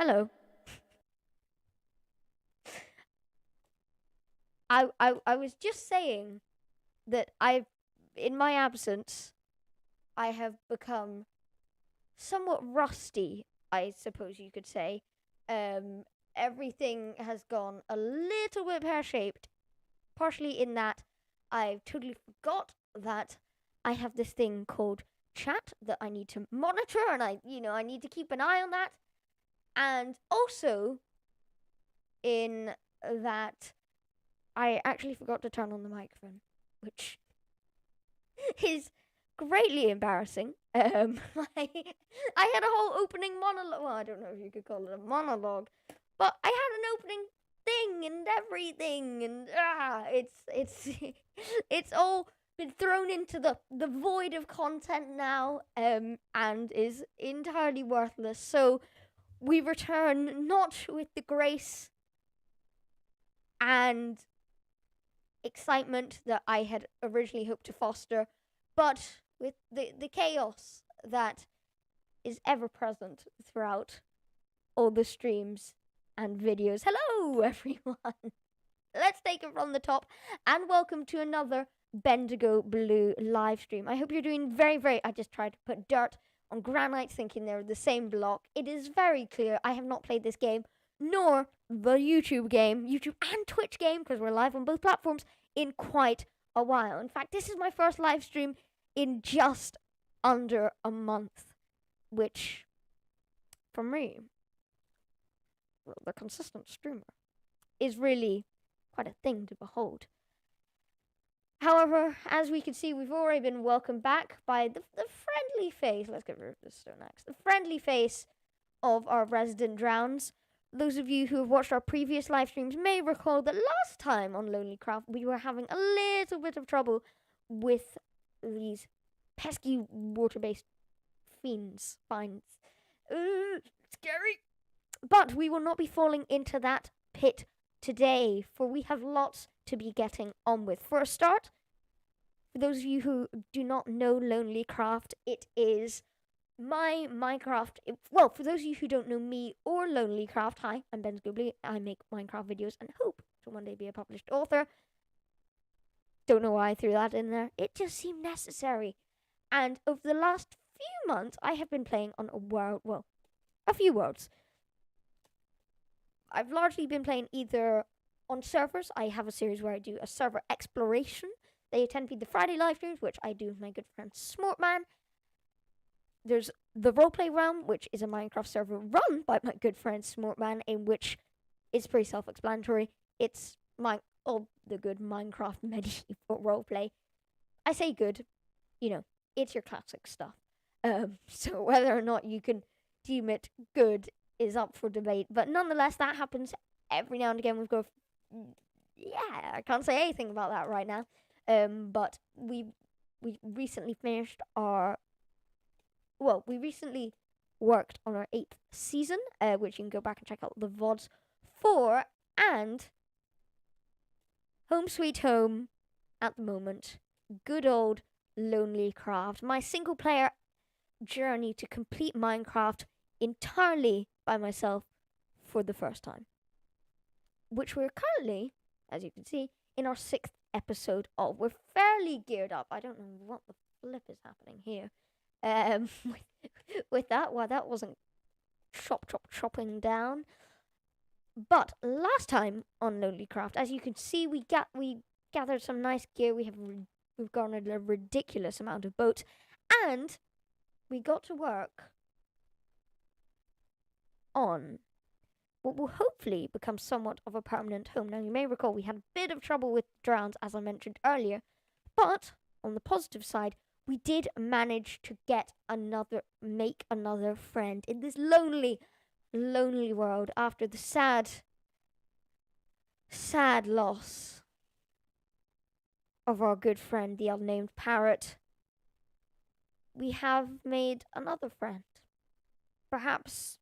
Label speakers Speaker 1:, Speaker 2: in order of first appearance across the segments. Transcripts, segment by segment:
Speaker 1: Hello. I was just saying that in my absence, I have become somewhat rusty, I suppose you could say. Um, Everything has gone a little bit pear shaped, partially in that I totally forgot that I have this thing called chat that I need to monitor, and I need to keep an eye on that. And also, in that I actually forgot to turn on the microphone, which is greatly embarrassing. I had a whole opening monologue. Well, I don't know if you could call it a monologue, but I had an opening thing and everything, and it's it's all been thrown into the void of content now, and is entirely worthless. So we return not with the grace and excitement that I had originally hoped to foster, but with the chaos that is ever present throughout all the streams and videos. Hello, everyone. Let's take it from the top and welcome to another Bendigo Blue live stream. I hope you're doing very, very. I just tried to put dirt on granite thinking they're the same block. It is very clear I have not played this game, nor the YouTube game, YouTube and Twitch game, because we're live on both platforms, in quite a while. In fact, this is my first live stream in just under a month, which, for me, the consistent streamer, is really quite a thing to behold. However, as we can see, we've already been welcomed back by the friendly face. Let's get rid of this stone axe. The friendly face of our resident drowns. Those of you who have watched our previous live streams may recall that last time on LonelyCraft we were having a little bit of trouble with these pesky water-based finds. Scary. But we will not be falling into that pit today, for we have lots to be getting on with. For a start, for those of you who do not know LonelyCraft, it is my Minecraft. Well, for those of you who don't know me or LonelyCraft, hi, I'm Ben Scoobly. I make Minecraft videos and hope to one day be a published author. Don't know why I threw that in there. It just seemed necessary. And over the last few months, I have been playing on a few worlds. I've largely been playing either on servers. I have a series where I do a server exploration. They tend to be the Friday live streams, which I do with my good friend Smortman. There's the roleplay realm, which is a Minecraft server run by my good friend Smortman, in which it's pretty self-explanatory. It's all the good Minecraft medieval roleplay. I say good, it's your classic stuff. So whether or not you can deem it good is up for debate, but nonetheless, that happens every now and again. I can't say anything about that right now. But we recently finished we recently worked on our 8th season, which you can go back and check out the VODs for, and home sweet home at the moment. Good old LonelyCraft, my single player journey to complete Minecraft entirely by myself for the first time, which we're currently, as you can see, in our 6th episode of. We're fairly geared up. I don't know what the flip is happening here. With that, that wasn't chopping down. But last time on LonelyCraft, as you can see, we gathered some nice gear. We've garnered a ridiculous amount of boats, and we got to work on what will hopefully become somewhat of a permanent home. Now, you may recall we had a bit of trouble with drowns, as I mentioned earlier, but on the positive side, we did manage to make another friend in this lonely world after the sad loss of our good friend, the unnamed parrot. We have made another friend, perhaps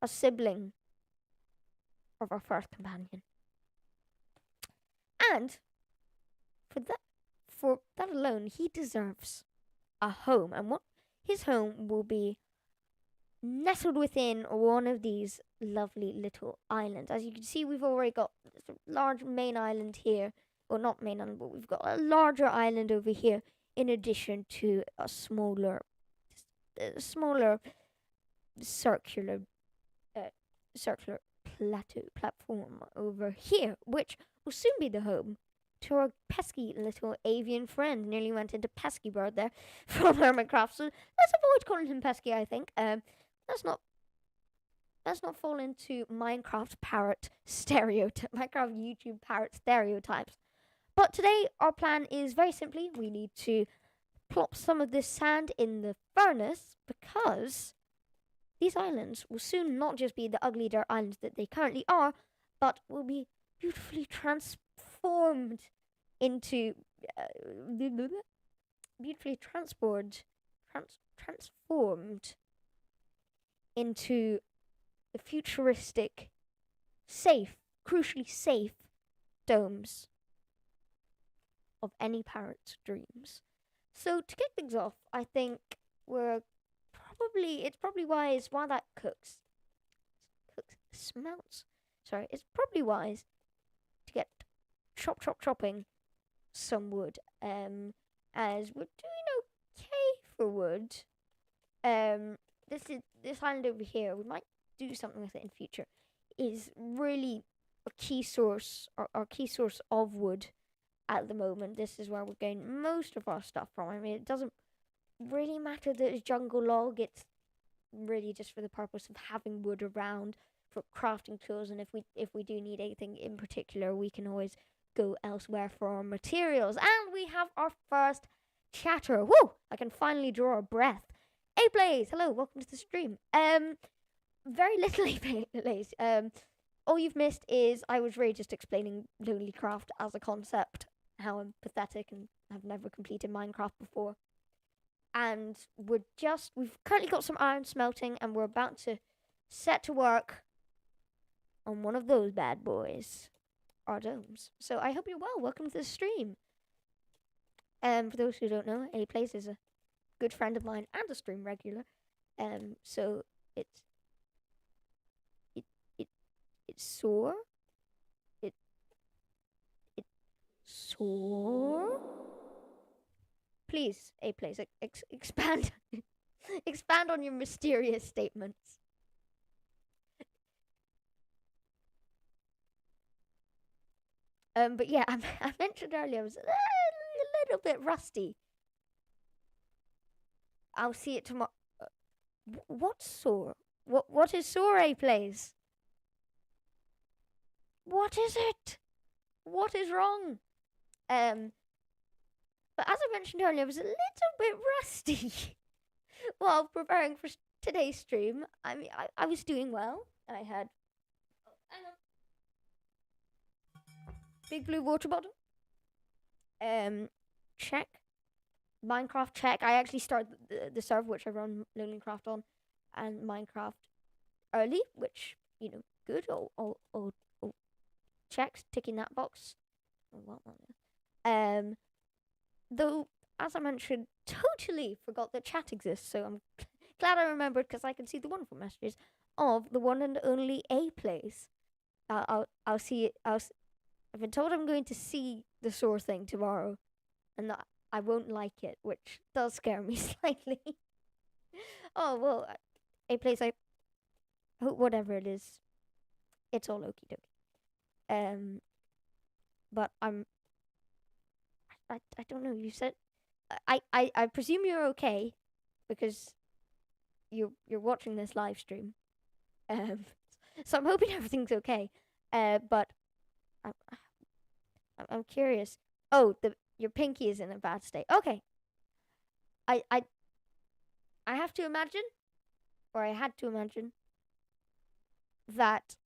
Speaker 1: a sibling of our first companion. And for that alone, he deserves a home. And what his home will be nestled within one of these lovely little islands. As you can see, we've already got this large main island here. Well, not main island, but we've got a larger island over here in addition to a smaller circular uh, circular platform over here, which will soon be the home to our pesky little avian friend. Nearly went into pesky bird there from LonelyCraft. So let's avoid calling him pesky. I think. Let's not fall into Minecraft parrot stereotype, Minecraft YouTube parrot stereotypes. But today our plan is very simply we need to plop some of this sand in the furnace because these islands will soon not just be the ugly dirt islands that they currently are, but will be beautifully transformed into beautifully transformed into the futuristic, safe, crucially safe domes of any parrot's dreams. So to kick things off, I think it's probably wise while that smelts. Sorry, it's probably wise to get chopping some wood. As we're doing okay for wood. This island over here, we might do something with it in future, is really a key source, our key source of wood at the moment. This is where we're getting most of our stuff from. I mean, it doesn't really matter that it's jungle log. It's really just for the purpose of having wood around for crafting tools. And if we do need anything in particular, we can always go elsewhere for our materials. And we have our first chatter. Woo! I can finally draw a breath. Ep.6, hello, welcome to the stream. Very little Ep.6. All you've missed is I was really just explaining LonelyCraft as a concept, how I'm pathetic and have never completed Minecraft before. And we've currently got some iron smelting and we're about to set to work on one of those bad boys, our domes. So I hope you're well. Welcome to the stream. For those who don't know, Ep.6 is a good friend of mine and a stream regular. So it's sore. It's sore. Please, Ep.6, expand expand on your mysterious statements. But yeah, I mentioned earlier I was a little bit rusty. I'll see it tomorrow. What's sore? What is sore, Ep.6? What is it? What is wrong? But as I mentioned earlier, I was a little bit rusty while preparing for today's stream. I mean, I was doing well. I had big blue water bottle. Check. Minecraft check. I actually started the server which I run LonelyCraft on, and Minecraft early, which good. All checks, ticking that box. Though as I mentioned, totally forgot that chat exists. So I'm glad I remembered because I can see the wonderful messages of the one and only Ep.6. I'll see it. I've been told I'm going to see the sore thing tomorrow, and that I won't like it, which does scare me slightly. Oh well, Ep.6. I hope whatever it is, it's all okie dokie. But I don't know. You said I presume you're okay because you're watching this live stream. So I'm hoping everything's okay. But I'm curious. Oh, your pinky is in a bad state. Okay. I have to imagine, or I had to imagine that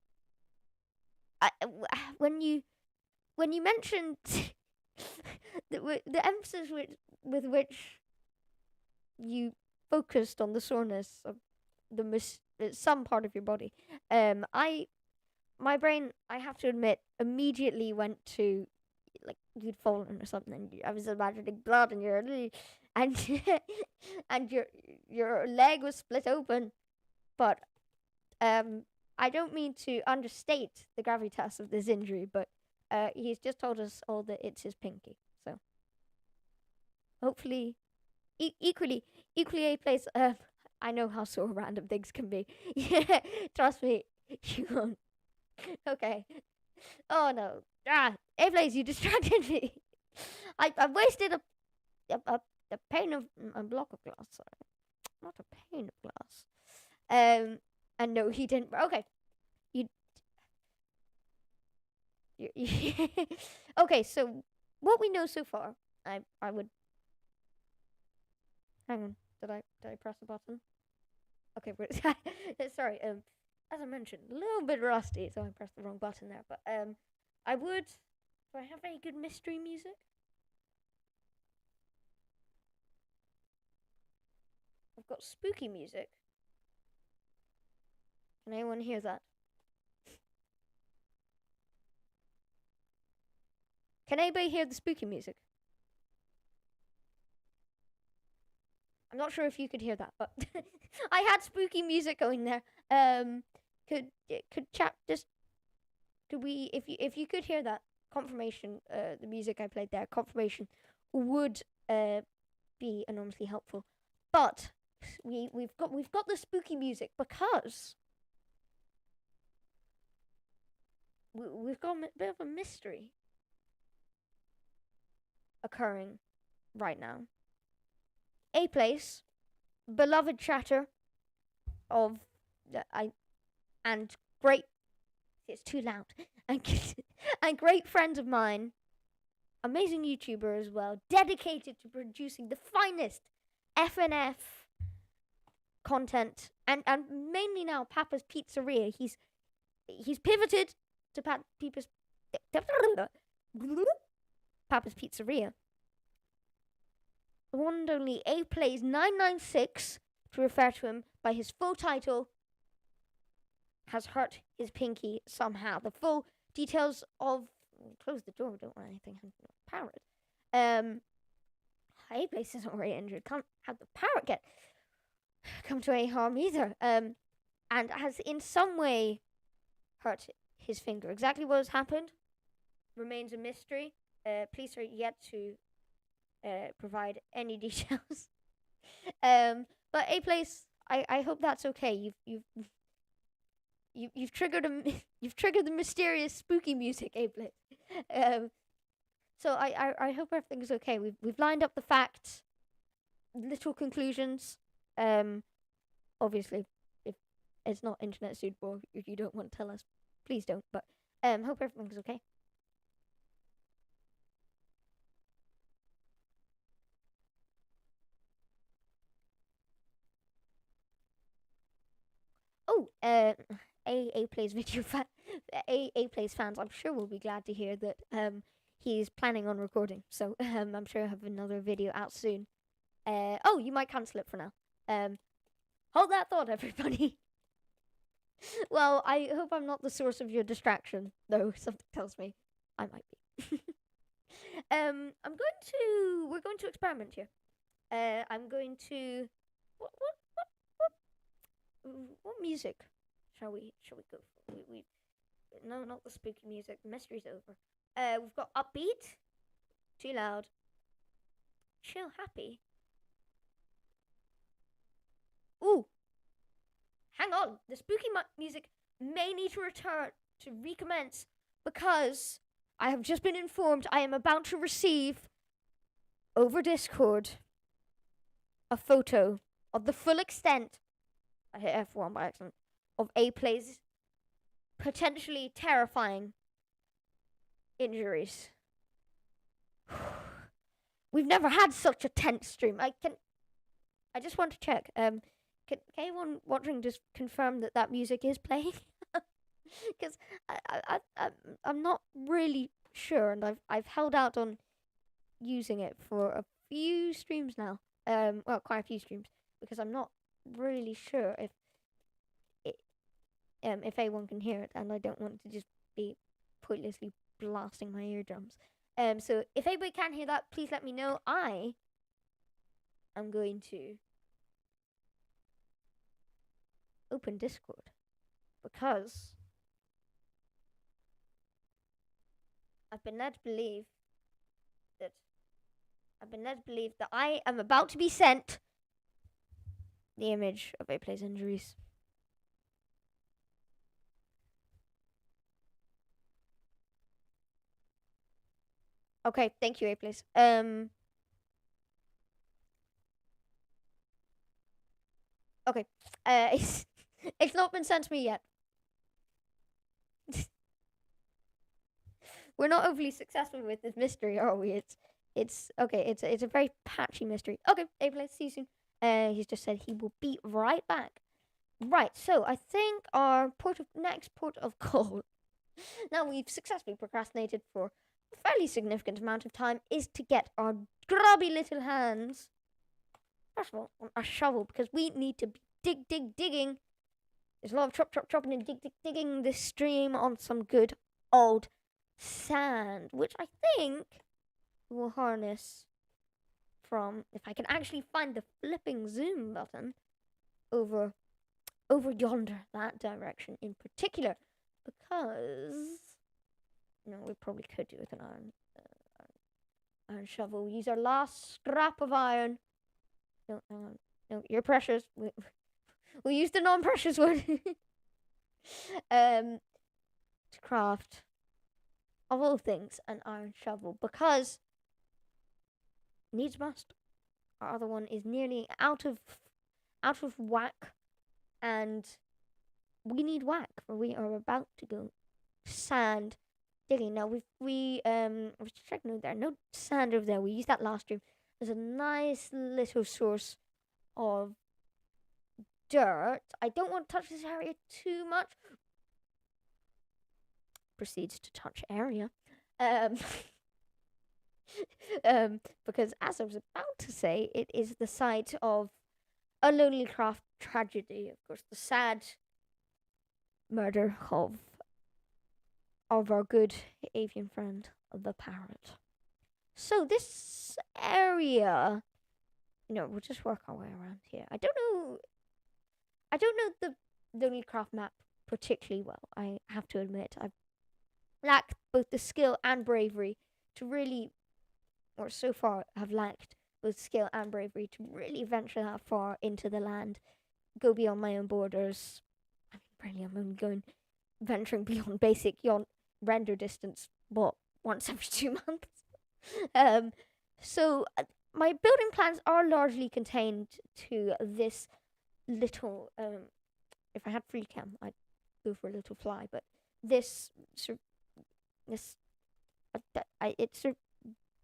Speaker 1: when you mentioned the emphasis with which you focused on the soreness of some part of your body, my brain, I have to admit, immediately went to like you'd fallen or something. I was imagining blood and and your leg was split open, But I don't mean to understate the gravitas of this injury, but he's just told us all that it's his pinky. So hopefully, equally A plays. I know how sore random things can be. Yeah, trust me, you won't. Okay. Oh no. A plays, you distracted me. I wasted a pane of a block of glass. Sorry, not a pane of glass. And no, he didn't. Okay, you. Okay, so what we know so far, I would. Hang on, did I press the button? Okay, sorry. As I mentioned, a little bit rusty, so I pressed the wrong button there. But I would. Do I have any good mystery music? I've got spooky music. Can anyone hear that? Can anybody hear the spooky music? I'm not sure if you could hear that, but I had spooky music going there. Could chat just could we if you could hear that confirmation, the music I played there, confirmation would be enormously helpful. But we've got the spooky music because we've got a bit of a mystery occurring right now. A place, beloved chatter of and great. It's too loud. And great friend of mine, amazing YouTuber as well, dedicated to producing the finest FNF content, and mainly now Papa's Pizzeria. He's pivoted to Papa's Pizzeria. The one and only A Plays 996, to refer to him by his full title, has hurt his pinky somehow. The full details of close the door, don't want anything happen to the parrot. A Place isn't already injured. Can't have the parrot come to any harm either. And has in some way hurt his finger. Exactly what has happened remains a mystery. Police are yet to provide any details. But A Place, I hope that's okay. You've triggered the mysterious spooky music, A Place. So I hope everything's okay. We've lined up the facts, little conclusions. Obviously, if it's not internet suitable, if you don't want to tell us, please don't. But hope everything's okay. Oh, A Plays video A Plays fans, I'm sure will be glad to hear that he's planning on recording. So I'm sure I'll have another video out soon. Oh, you might cancel it for now. Hold that thought, everybody. Well, I hope I'm not the source of your distraction, though something tells me I might be. We're going to experiment here. I'm going to what music shall we go for? No, not the spooky music. The mystery's over. We've got upbeat, too loud, chill, happy. Ooh, hang on. The spooky music may need to return to recommence because I have just been informed I am about to receive over Discord a photo of the full extent. I hit F1 by accident. Of A Play's potentially terrifying injuries. We've never had such a tense stream. I just want to check. Can anyone watching just confirm that music is playing? Because I'm not really sure, and I've held out on using it for a few streams now. Well, quite a few streams, because I'm not really sure if anyone can hear it, and I don't want to just be pointlessly blasting my eardrums. So if anybody can hear that, please let me know. I am going to open Discord because I've been led to believe that I am about to be sent the image of A Play's injuries. Okay, thank you, A Place. Okay. It's not been sent to me yet. We're not overly successful with this mystery, are we? It's okay. It's a very patchy mystery. Okay, A Place, see you soon. He's just said he will be right back. Right. So I think our next port of call. Now we've successfully procrastinated for a fairly significant amount of time, is to get our grubby little hands, first of all, on a shovel, because we need to be digging. There's a lot of chopping and digging this stream on some good old sand, which I think will harness from, if I can actually find the flipping zoom button, over yonder, that direction in particular, because we probably could do with an iron shovel. We use our last scrap of iron. No, hang on. No, you're precious. We'll use the non-precious one to craft, of all things, an iron shovel, because needs must. Our other one is nearly out of whack, and we need whack, for we are about to go sand digging. Now we was checking there, no sand over there. We used that last stream. There's a nice little source of dirt. I don't want to touch this area too much. Proceeds to touch area. Because as I was about to say, it is the site of a LonelyCraft tragedy. Of course, the sad murder of our good avian friend, the parrot. So this area, we'll just work our way around here. I don't know the LonelyCraft map particularly well. I have to admit, I lack both the skill and bravery to really, or so far have lacked both skill and bravery to really venture that far into the land, go beyond my own borders. I mean, really, I'm only venturing beyond basic render distance, once every 2 months. So my building plans are largely contained to this little. If I had free cam, I'd go for a little fly, but it's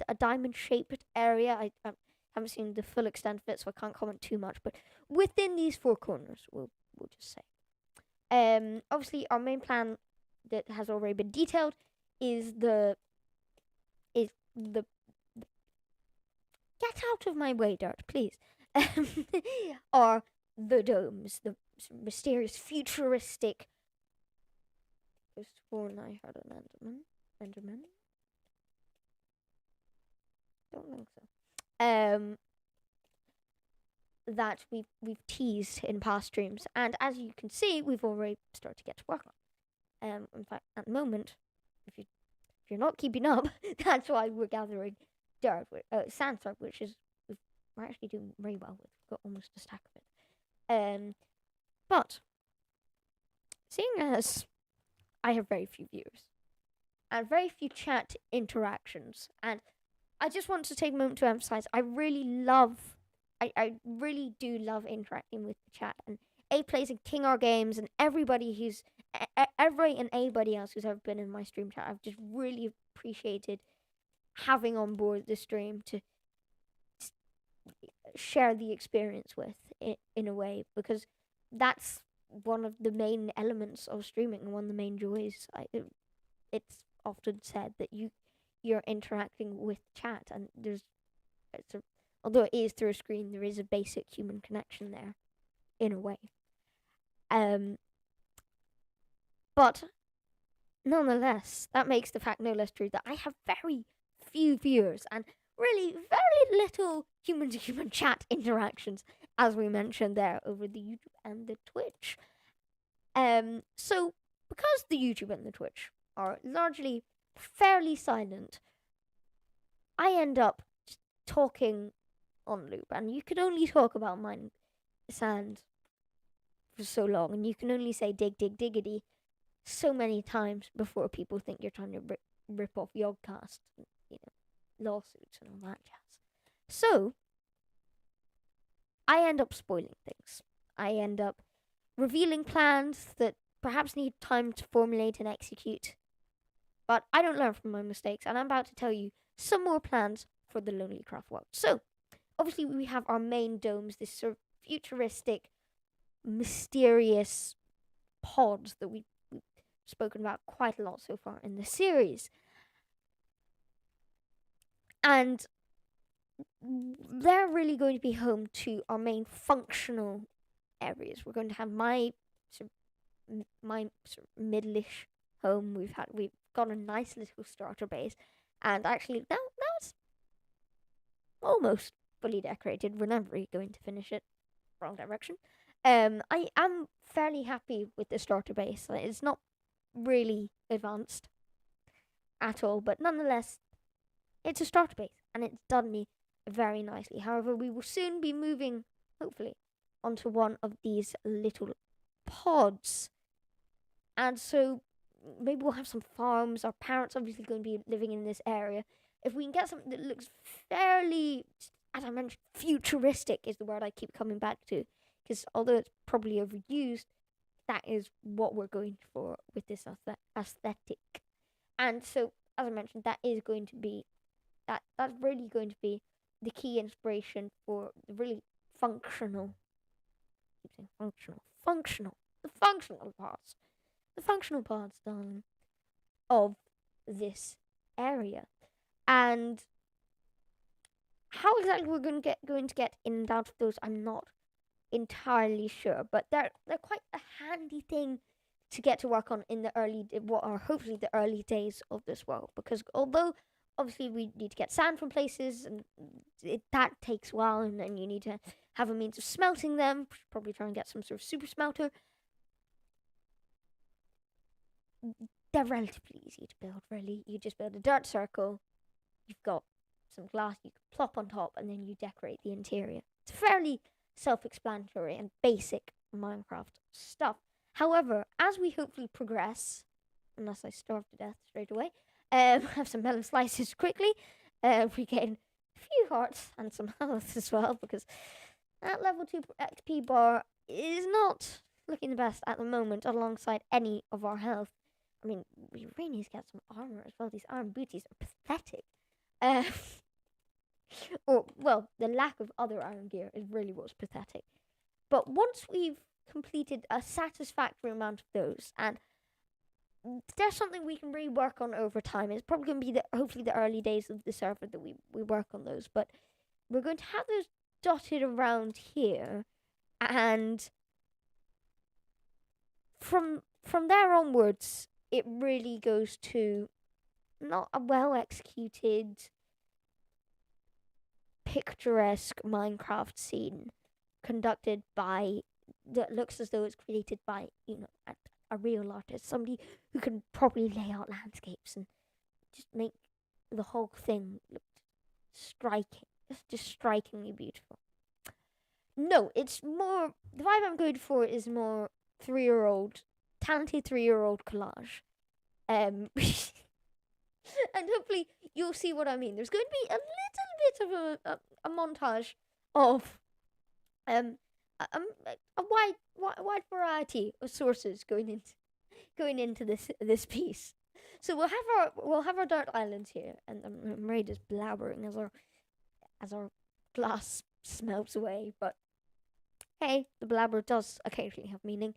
Speaker 1: a diamond-shaped area. I haven't seen the full extent of it, so I can't comment too much. But within these four corners, we'll just say. Obviously, our main plan that has already been detailed is the get out of my way, dirt, please. Are the domes, the mysterious, futuristic. I sworn I heard an Enderman. Don't think so. That we've teased in past streams, and as you can see, we've already started to get to work on. In fact, at the moment, if you're not keeping up, that's why we're gathering dirt, sandstone, which is we're actually doing very well with. We've got almost a stack of it. But seeing as I have very few viewers and very few chat interactions, and I just want to take a moment to emphasize, I really do love interacting with the chat, and A Plays and King R Games and everybody who's anybody else who's ever been in my stream chat. I've just really appreciated having on board the stream to share the experience with in a way, because that's one of the main elements of streaming and one of the main joys. It's often said that you're interacting with chat, and although it is through a screen, there is a basic human connection there in a way. But nonetheless, that makes the fact no less true that I have very few viewers and really very little human-to-human chat interactions, as we mentioned there, over the YouTube and the Twitch. So because the YouTube and the Twitch are largely fairly silent, I end up talking on loop, and you can only talk about mine sand for so long, and you can only say dig, dig, diggity so many times before people think you're trying to rip off Yogcast, you know, lawsuits and all that jazz. So, I end up spoiling things. I end up revealing plans that perhaps need time to formulate and execute. But I don't learn from my mistakes, and I'm about to tell you some more plans for the LonelyCraft world. So, obviously, we have our main domes, this sort of futuristic, mysterious pods that we've spoken about quite a lot so far in the series. And they're really going to be home to our main functional areas. We're going to have my sort of middle-ish home. We've got a nice little starter base, and actually now it's almost fully decorated. We're never really going to finish it. Wrong direction. I am fairly happy with the starter base. It's not really advanced at all, but nonetheless, it's a starter base, and it's done me very nicely. However, we will soon be moving, hopefully, onto one of these little pods. And so maybe we'll have some farms. Our parents obviously going to be living in this area. If we can get something that looks fairly, as I mentioned, futuristic is the word I keep coming back to. Because although it's probably overused, that is what we're going for with this aesthetic. And so, as I mentioned, that is going to be that's really going to be the key inspiration for the really functional. I keep saying functional, the functional parts, darling, of this area, and how exactly we're going to get in and out of those, I'm not entirely sure, but they're quite a handy thing to get to work on in the what are hopefully the early days of this world, because although obviously we need to get sand from places, and that takes a while, and then you need to have a means of smelting them, probably try and get some sort of super smelter. They're relatively easy to build, really. You just build a dirt circle, you've got some glass you can plop on top, and then you decorate the interior. It's fairly self-explanatory and basic Minecraft stuff. However, as we hopefully progress, unless I starve to death straight away, have some melon slices quickly, regain a few hearts and some health as well, because that level 2 XP bar is not looking the best at the moment alongside any of our health. I mean, we really need to get some armor as well. These iron booties are pathetic. Or, well, the lack of other iron gear is really what's pathetic. But once we've completed a satisfactory amount of those, and there's something we can really work on over time. It's probably going to be hopefully the early days of the server that we work on those, but we're going to have those dotted around here, and from there onwards, it really goes to not a well executed, picturesque Minecraft scene conducted by that looks as though it's created by a real artist, somebody who can properly lay out landscapes and just make the whole thing look striking. It's just strikingly beautiful. No, it's more, the vibe I'm going for is more talented 3-year-old collage. And hopefully you'll see what I mean. There's going to be a little bit of a montage of a wide variety of sources going into this piece. So we'll have our dirt islands here, and I'm really just blabbering as our glass smelts away. But hey, the blabber does occasionally have meaning.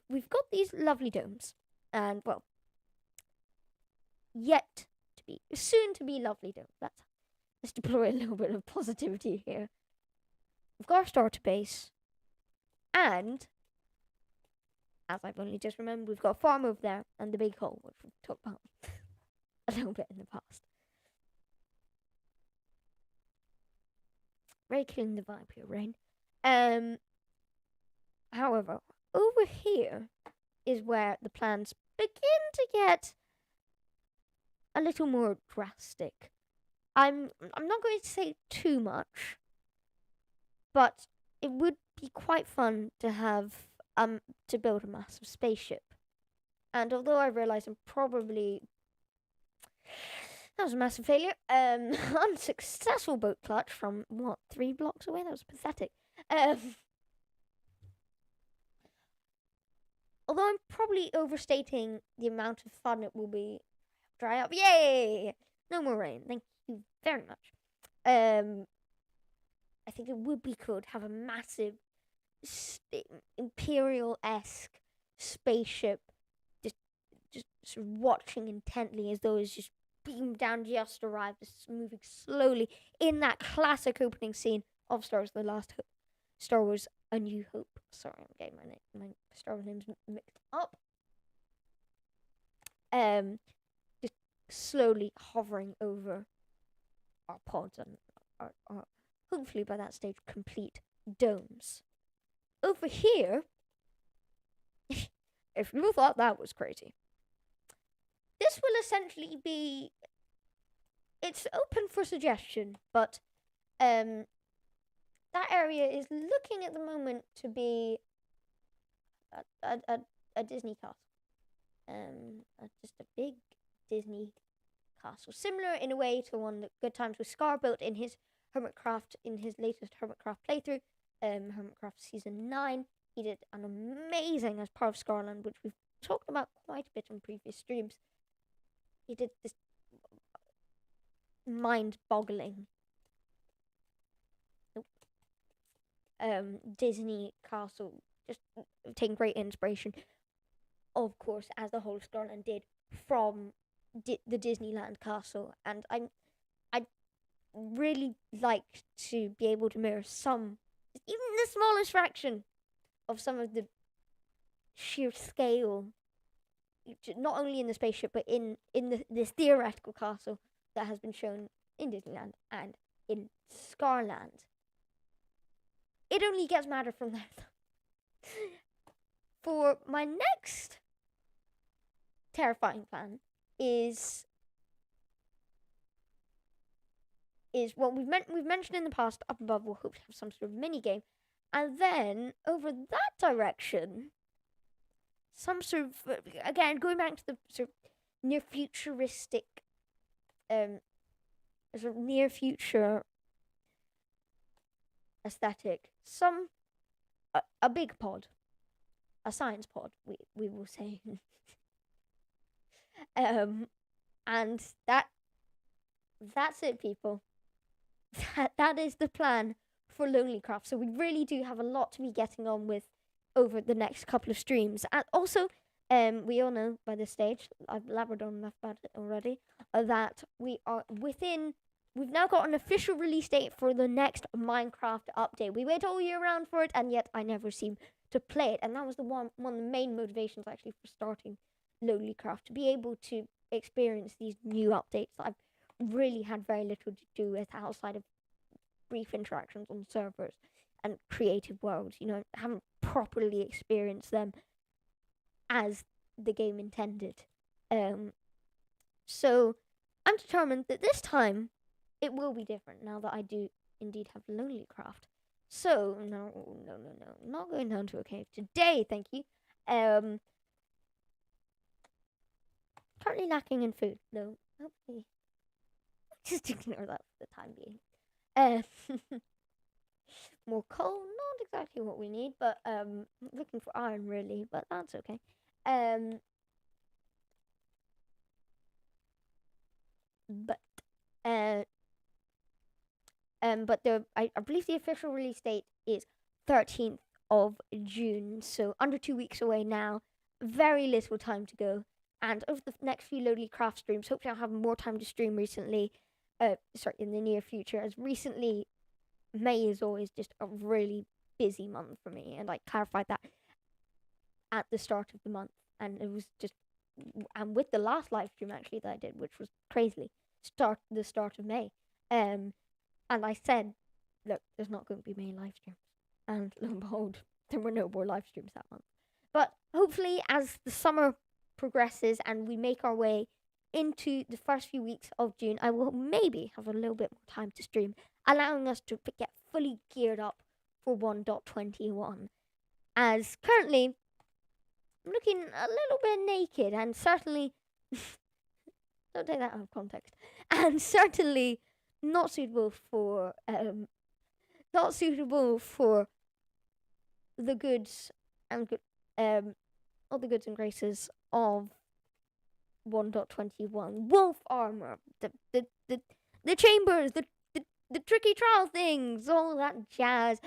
Speaker 1: We've got these lovely domes, and well, soon to be lovely domes. Let's deploy a little bit of positivity here. We've got our starter base, and as I've only just remembered, we've got a farm over there and the big hole, which we've talked about a little bit in the past. Very killing the vibe here, Rain. However, over here is where the plans begin to get a little more drastic. I'm not going to say too much, but it would be quite fun to have to build a massive spaceship. And although I realize I'm probably that was a massive failure. Unsuccessful boat clutch from 3 blocks away? That was pathetic. Although I'm probably overstating the amount of fun it will be. Dry up. Yay! No more rain. Thank you very much. I think it would be cool to have a massive Imperial-esque spaceship just sort of watching intently as though it's just beamed down, just arrived, just moving slowly in that classic opening scene of Star Wars A New Hope. Sorry, I'm getting my Star Wars names mixed up. Just slowly hovering over our pods and our hopefully by that stage complete domes. Over here, if you thought that was crazy, this will essentially be, it's open for suggestion, but that area is looking at the moment to be a Disney castle. Just a big Disney castle, similar in a way to one that Good Times with Scar built in his Hermitcraft, in his latest Hermitcraft playthrough, Hermitcraft Season 9. He did an amazing as part of Scarland, which we've talked about quite a bit on previous streams. He did this mind-boggling Disney castle, just taking great inspiration, of course, as the whole of Scarland did from the Disneyland castle. And I'd really like to be able to mirror some, even the smallest fraction of some of the sheer scale, not only in the spaceship, but in this theoretical castle that has been shown in Disneyland and in Scarland. It only gets madder from there. For my next terrifying plan is what we've mentioned in the past. Up above, we'll hope to have some sort of mini game, and then over that direction, some sort of, again, going back to the sort of near futuristic, sort of near future aesthetic. A big pod, a science pod, we will say. And that's it, people. That is the plan for LonelyCraft. So we really do have a lot to be getting on with over the next couple of streams. And also, we all know by this stage, I've labored on enough about it already, that we've now got an official release date for the next Minecraft update. We wait all year round for it, and yet I never seem to play it. And that was one of the main motivations actually for starting LonelyCraft, to be able to experience these new updates that I've really had very little to do with outside of brief interactions on servers and creative worlds. You know, haven't properly experienced them as the game intended. So I'm determined that this time it will be different now that I do indeed have LonelyCraft. So no, not going down to a cave today, thank you. Currently lacking in food, though. Hopefully, just ignore that for the time being. More coal, not exactly what we need, but looking for iron really, but that's okay. But I believe the official release date is 13th of June, so under 2 weeks away now. Very little time to go. And over the next few LonelyCraft streams, hopefully I'll have more time to stream in the near future, as recently May is always just a really busy month for me, and I clarified that at the start of the month, and it was just, and with the last live stream actually that I did, which was crazily the start of May, and I said, look, there's not going to be many live streams, and lo and behold, there were no more live streams that month. hopefully, as the summer progresses and we make our way into the first few weeks of June, I will maybe have a little bit more time to stream, allowing us to get fully geared up for 1.21. As currently, I'm looking a little bit naked and certainly, don't take that out of context, and certainly not suitable for, the goods and all the goods and graces of 1.21. Wolf armor, the chambers, the tricky trial things, all that jazz.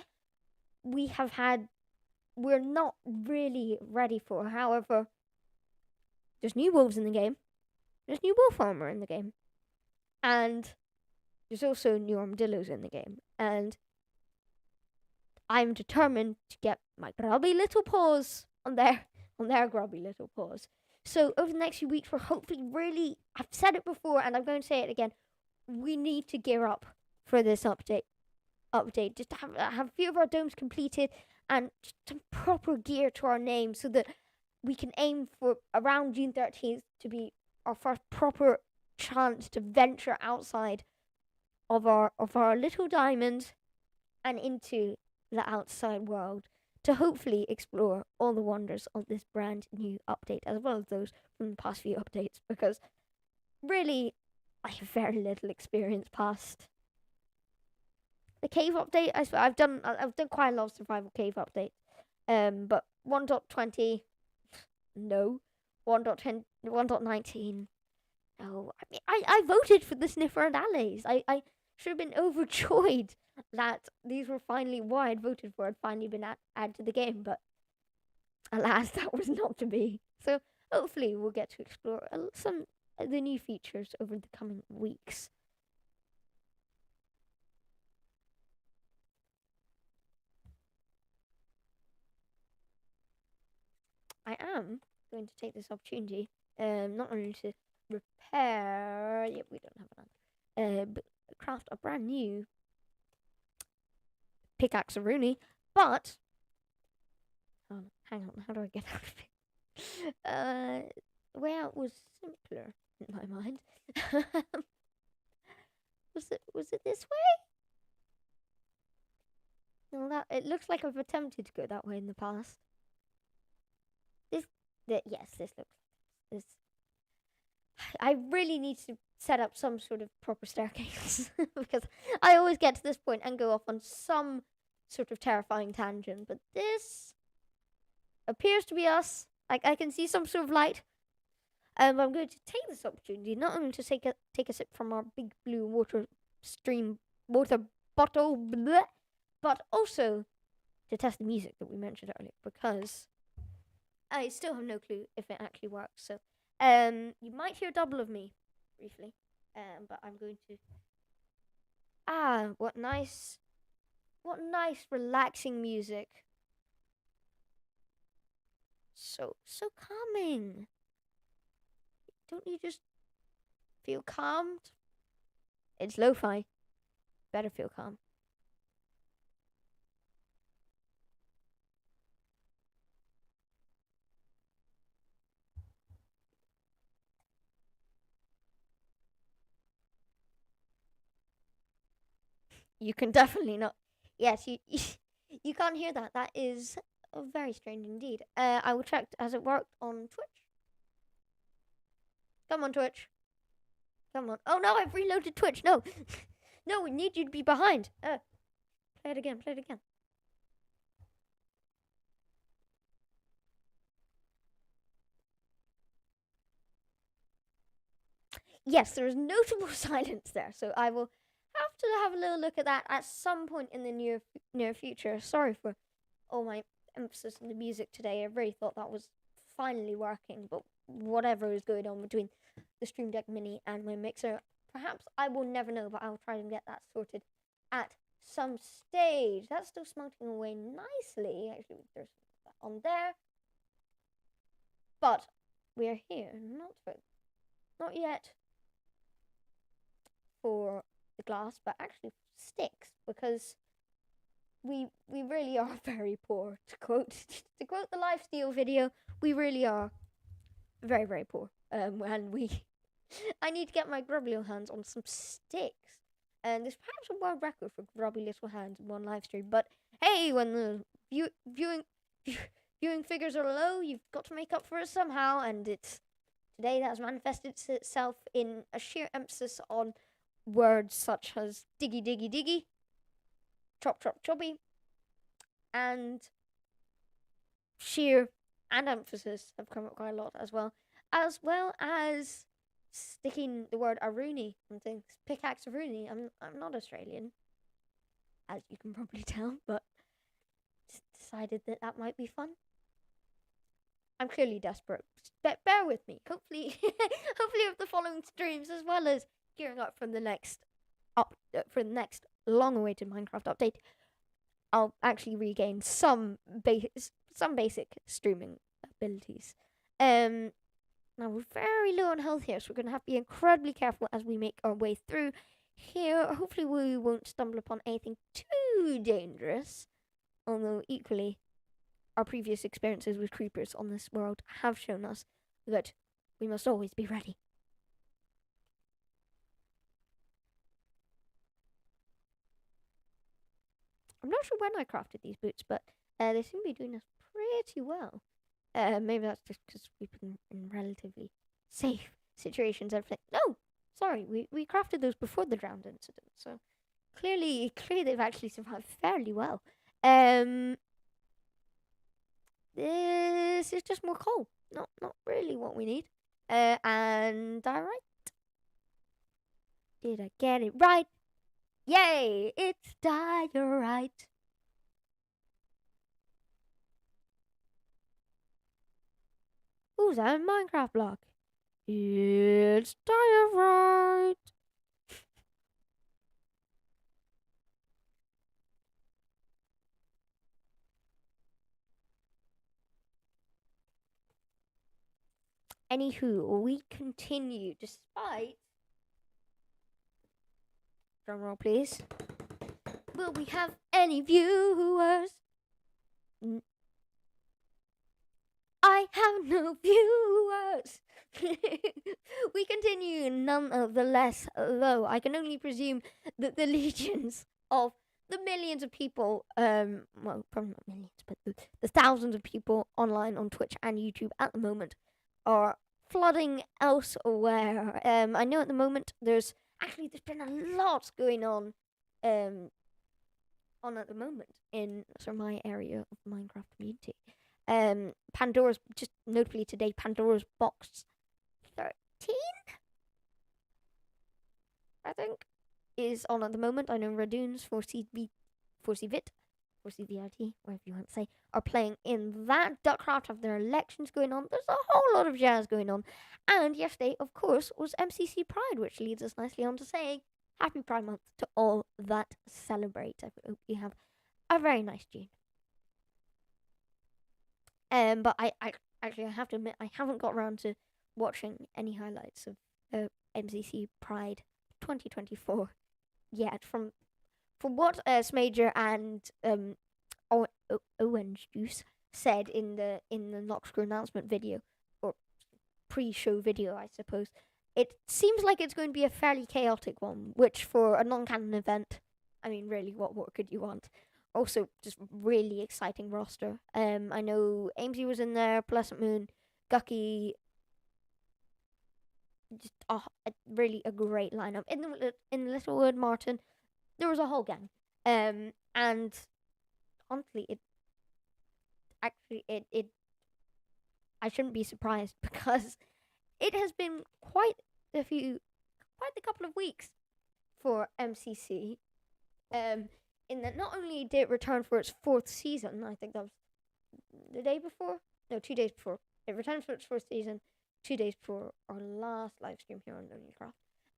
Speaker 1: We're not really ready for. However, there's new wolves in the game. There's new wolf armor in the game, and there's also new armadillos in the game. And I'm determined to get my grubby little paws on their grubby little paws. So over the next few weeks, we're hopefully really, I've said it before and I'm going to say it again, we need to gear up for this update. Just to have a few of our domes completed and just some proper gear to our name so that we can aim for around June 13th to be our first proper chance to venture outside of our little diamond and into the outside world to hopefully explore all the wonders of this brand new update, as well as those from the past few updates, because really, I have very little experience past the cave update. I've done quite a lot of survival cave updates, but 1.20, no, 1.10, 1.19, no. I mean, I voted for the Sniffer and Allays. I should have been overjoyed that these were finally what I'd voted for had finally been added to the game, but alas, that was not to be. So hopefully we'll get to explore some of the new features over the coming weeks. I am going to take this opportunity, not only to repair, yeah, we don't have another, but craft a brand new pickaxe Rooney, but hang on, how do I get out of it? The way out was simpler in my mind. was it this way? No, that it looks like I've attempted to go that way in the past. Yes, this looks like this. I really need to set up some sort of proper staircase because I always get to this point and go off on some sort of terrifying tangent. But this appears to be us. Like I can see some sort of light. I'm going to take this opportunity not only to take a sip from our big blue water bottle, bleh, but also to test the music that we mentioned earlier because I still have no clue if it actually works. So, you might hear double of me briefly, but I'm going to. What nice, relaxing music. So calming. Don't you just feel calmed? It's lo-fi. Better feel calm. You can definitely not. Yes, you can't hear that. That is very strange indeed. I will check. Has it worked on Twitch? Come on, Twitch. Come on. Oh no, I've reloaded Twitch. No, no, we need you to be behind. Play it again. Play it again. Yes, there is notable silence there, so I will have to have a little look at that at some point in the near future. Sorry for all my emphasis on the music today. I really thought that was finally working, but whatever is going on between the Stream Deck Mini and my mixer, perhaps I will never know, but I'll try and get that sorted at some stage. That's still smelting away nicely. Actually, there's that on there. But we're here, not yet for the glass, but actually sticks, because we really are very poor. To quote the lifesteal video, we really are very, very poor. And I need to get my grubby little hands on some sticks. And there's perhaps a world record for grubby little hands in one live stream. But hey, when the viewing viewing figures are low, you've got to make up for it somehow. And it's today that has manifested itself in a sheer emphasis on words such as diggy diggy diggy, chop chop choppy, and sheer and emphasis have come up quite a lot as well as sticking the word Aruni and things. Pickaxe Aruni. I'm not Australian, as you can probably tell, but just decided that might be fun. I'm clearly desperate. Bear with me. Hopefully, of the following streams, as well as gearing up for the next long-awaited Minecraft update, I'll actually regain some basic streaming abilities. Now we're very low on health here, so we're going to have to be incredibly careful as we make our way through here. Hopefully we won't stumble upon anything too dangerous, although equally our previous experiences with creepers on this world have shown us that we must always be ready. I'm not sure when I crafted these boots, but they seem to be doing us pretty well. Maybe that's just because we've been in relatively safe situations. Everything. No, sorry, we crafted those before the drowned incident, so clearly they've actually survived fairly well. This is just more coal. Not really what we need. And alright. Did I get it right? Yay! It's diorite. Who's that Minecraft block? It's diorite. Anywho, we continue despite. Drumroll, please. Will we have any viewers? I have no viewers. We continue none of the less, though I can only presume that the legions of the millions of people, well, probably not millions, but the thousands of people online on Twitch and YouTube at the moment are flooding elsewhere. I know at the moment there's been a lot going on at the moment in sort of my area of the Minecraft community. Pandora's, just notably today, Pandora's Box 13, I think, is on at the moment. I know Radoons, 4CVIT, whatever you want to say, are playing in that. Duckcraft have their elections going on. There's a whole lot of jazz going on. And yesterday, of course, was MCC Pride, which leads us nicely on to saying Happy Pride Month to all that celebrate. I hope you have a very nice June. But I have to admit, I haven't got around to watching any highlights of MCC Pride 2024 yet. From what Smager and Orange Juice said in the Noxcrew announcement video, or pre-show video, I suppose, it seems like it's going to be a fairly chaotic one, which for a non-canon event, I mean, really, what more could you want? Also, just really exciting roster. I know Amesy was in there, Pleasant Moon, Gucky. Just really a great lineup. In Littlewood, Martin, there was a whole gang. And honestly, I shouldn't be surprised because it has been quite a couple of weeks for MCC. In that not only did it return for its 4th season, I think that was the day before? No, 2 days before. It returned for its 4th season 2 days before our last live stream here on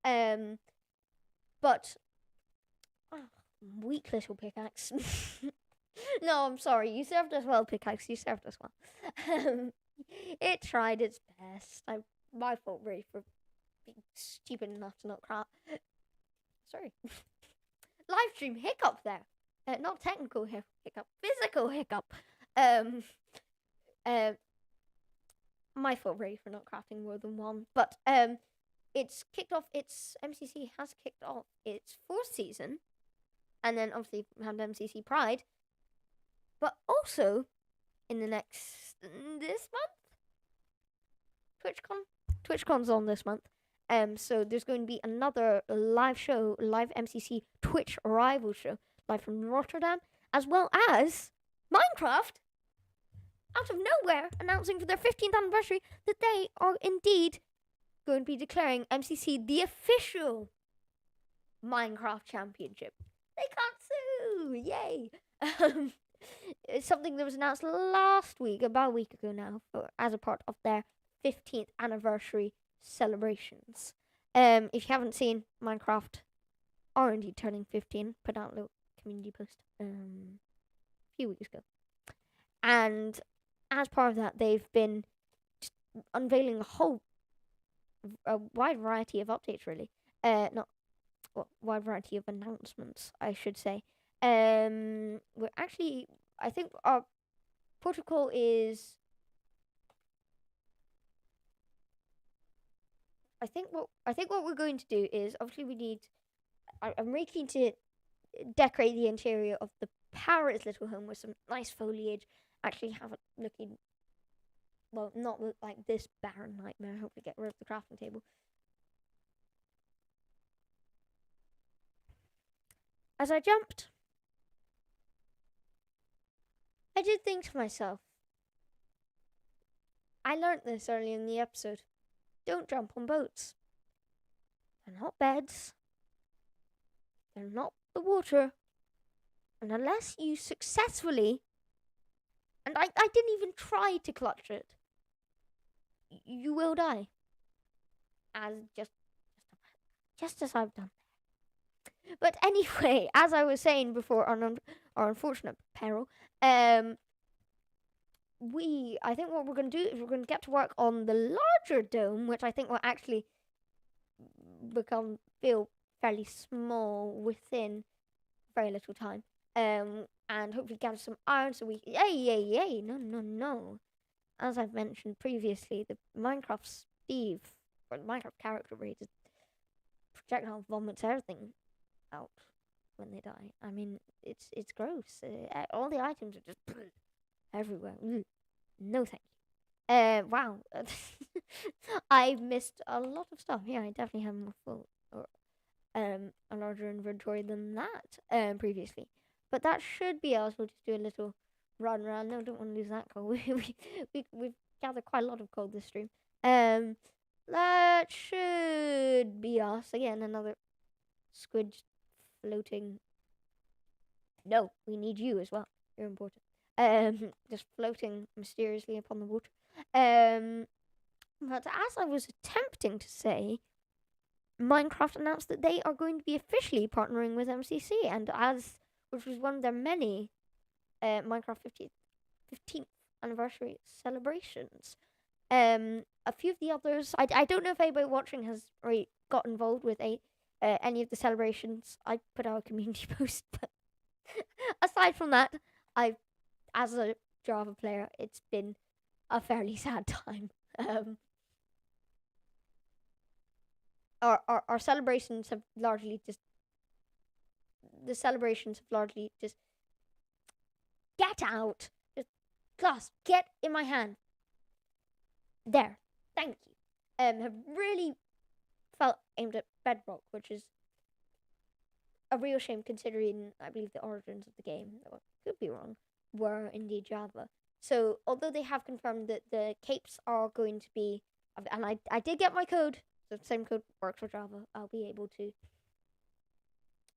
Speaker 1: LonelyCraft. But weak little pickaxe. No, I'm sorry. You served us well, pickaxe. You served us well. It tried its best. My fault, really, for being stupid enough to not craft. Sorry. Live stream hiccup there. not technical hiccup, physical hiccup. Um, uh, my fault, really, for not crafting more than one. But it's kicked off. Its MCC has kicked off its fourth season, and then obviously we had MCC Pride. But also, in the next this month, TwitchCon's on this month. So there's going to be another live show, live MCC Twitch rival show, live from Rotterdam, as well as Minecraft, out of nowhere, announcing for their 15th anniversary that they are indeed going to be declaring MCC the official Minecraft championship. They can't sue! Yay! It's something that was announced last week, about a week ago now, as a part of their 15th anniversary celebrations. If you haven't seen Minecraft are indeed turning 15, put out a little community post a few weeks ago. And as part of that, they've been just unveiling a wide variety of updates, really. Wide variety of announcements, I should say. We're actually, I think our protocol is. I think what we're going to do is, obviously we need. I'm really keen to decorate the interior of the parrot's little home with some nice foliage. Actually have it looking, well, not look like this barren nightmare. Hopefully get rid of the crafting table. As I jumped, I did think to myself, I learnt this early in the episode. Don't jump on boats. They're not beds. They're not the water. And unless you successfully, and I didn't even try to clutch it, you will die. As just as I've done. But anyway, as I was saying before, on our unfortunate peril, I think what we're going to do is we're going to get to work on the larger dome, which I think will actually feel fairly small within very little time. And hopefully gather some iron so we... Yay! No. As I've mentioned previously, the Minecraft Steve, or the Minecraft character rated projectile vomits everything out when they die. I mean, it's gross. All the items are just everywhere. No thank you. Wow. I've missed a lot of stuff. Yeah, I definitely have more full, or a larger inventory than that previously. But that should be us. We'll just do a little run around. No, don't want to lose that coal. We've gathered quite a lot of coal this stream. That should be us. Again, another squid floating. No, we need you as well. You're important. Just floating mysteriously upon the water. But as I was attempting to say, Minecraft announced that they are going to be officially partnering with MCC, and which was one of their many Minecraft 15th anniversary celebrations. A few of the others, I don't know if anybody watching has already got involved with any of the celebrations. I put out a community post, but aside from that, as a Java player, it's been a fairly sad time. Our celebrations have largely just get out, just glass, get in my hand. There, thank you. Have really felt aimed at Bedrock, which is a real shame considering I believe the origins of the game, could be wrong, were indeed Java. So although they have confirmed that the capes are going to be, and I did get my code, so the same code works for Java, I'll be able to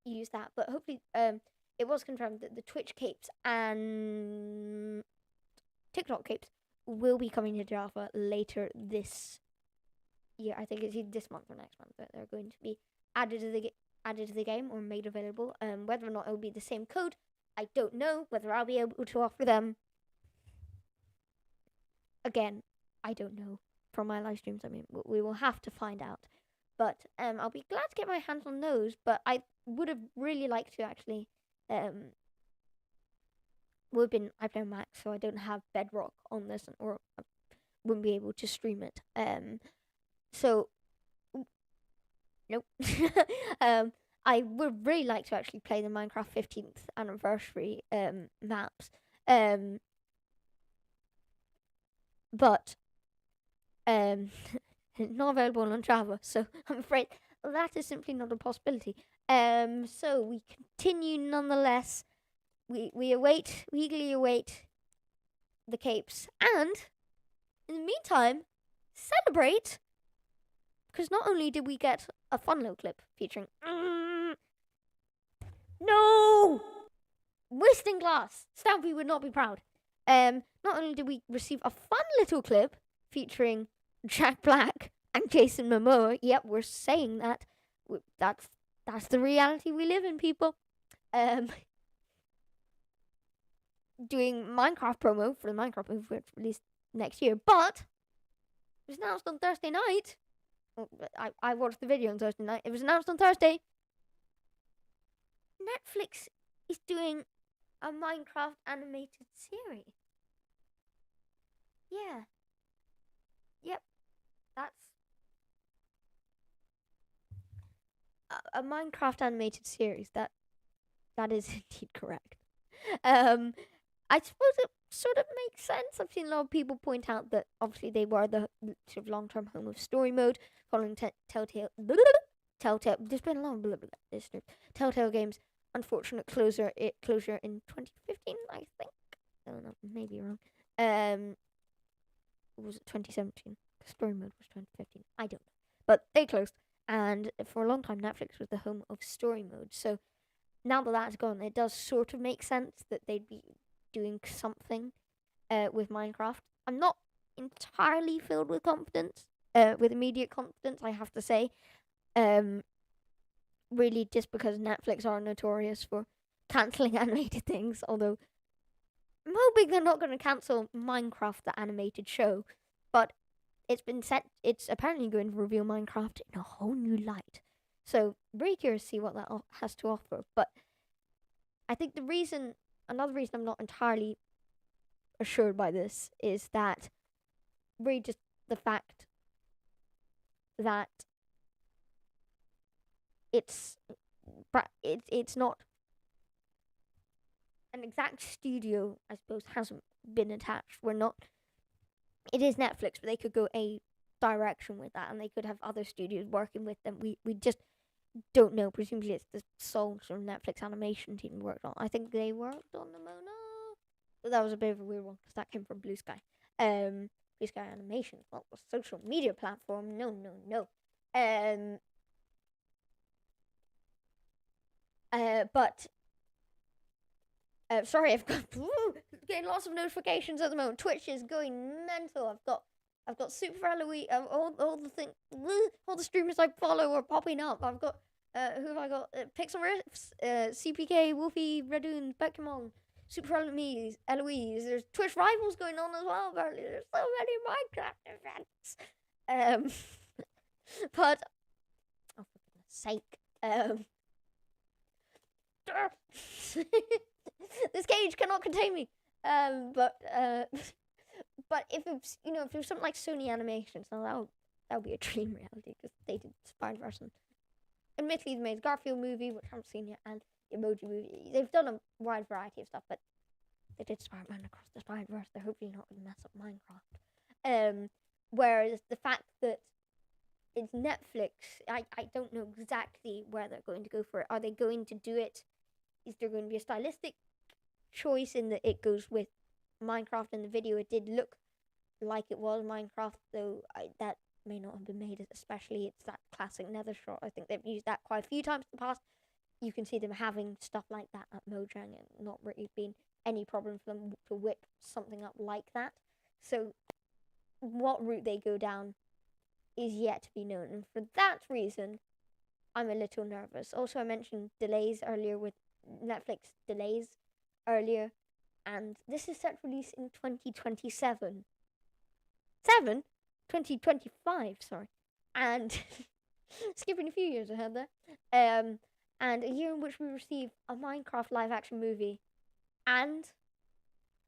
Speaker 1: use that. But hopefully it was confirmed that the Twitch capes and TikTok capes will be coming to Java later this year. I think it's either this month or next month that they're going to be added to the game or made available. Whether or not it will be the same code, I don't know. Whether I'll be able to offer them, again, I don't know. From my live streams, I mean, we will have to find out. But I'll be glad to get my hands on those. But I would have really liked to actually I play on Mac, so I don't have Bedrock on this, or I wouldn't be able to stream it. So nope. um, I would really like to actually play the Minecraft 15th anniversary maps. But not available on Java, so I'm afraid that is simply not a possibility. So we continue nonetheless. We eagerly await the capes, and in the meantime, celebrate, because not only did we get a fun little clip featuring no wasting glass, Stampy would not be proud. Not only did we receive a fun little clip featuring Jack Black and Jason Momoa. Yep, we're saying that. That's the reality we live in, people. Doing Minecraft promo for the Minecraft movie, which released next year, but it was announced on Thursday night. I watched the video on Thursday night. It was announced on Thursday. Netflix is doing a Minecraft animated series. Yeah. Yep. That's a Minecraft animated series. That is indeed correct. I suppose it sort of makes sense. I've seen a lot of people point out that obviously they were the sort of long-term home of story mode, following Telltale. There's been a lot of Telltale Games' unfortunate closure in 2015, I think. I don't know, maybe wrong. Was it 2017? Story mode was 2015. I don't know, but they closed, and for a long time, Netflix was the home of story mode. So now that that's gone, it does sort of make sense that they'd be doing something with Minecraft. I'm not entirely filled with confidence, with immediate confidence, I have to say. Really, just because Netflix are notorious for cancelling animated things, although I'm hoping they're not going to cancel Minecraft, the animated show. But it's apparently going to reveal Minecraft in a whole new light. So, very curious to see what that has to offer. But I think another reason I'm not entirely assured by this is that really just the fact that it's not an exact studio, I suppose, hasn't been attached. It is Netflix, but they could go a direction with that, and they could have other studios working with them. We just don't know. Presumably, it's the sole sort of Netflix animation team worked on. I think they worked on the Mona, but that was a bit of a weird one because that came from Blue Sky. Blue Sky Animations, not a social media platform. No. But sorry, I've got getting lots of notifications at the moment. Twitch is going mental. I've got Super Eloise, all the things, all the streamers I follow are popping up. I've got who have I got? Pixel Riffs, CPK, Wolfie, Redoon, Pokemon, Super Eloise. There's Twitch rivals going on as well. Apparently, there's so many Minecraft events. But oh, for goodness sake, this cage cannot contain me. But if it's if it was something like Sony Animations, now that would be a dream reality because they did Spider-Verse, and admittedly they made the Garfield movie, which I haven't seen yet, and the Emoji movie. They've done a wide variety of stuff, but they did Spider-Man Across the Spider-Verse. They're hopefully not going to mess up Minecraft. Whereas the fact that it's Netflix, I don't know exactly where they're going to go for it. Are they going to do it? Is there going to be a stylistic choice in that it goes with Minecraft in the video? It did look like it was Minecraft, though that may not have been made, especially it's that classic nether shot. I think they've used that quite a few times in the past. You can see them having stuff like that at Mojang and not really been any problem for them to whip something up like that. So what route they go down is yet to be known, and for that reason I'm a little nervous. Also, I mentioned delays earlier with Netflix delays earlier, and this is set to release in 2027. 2025, sorry. And skipping a few years ahead there. And a year in which we receive a Minecraft live action movie and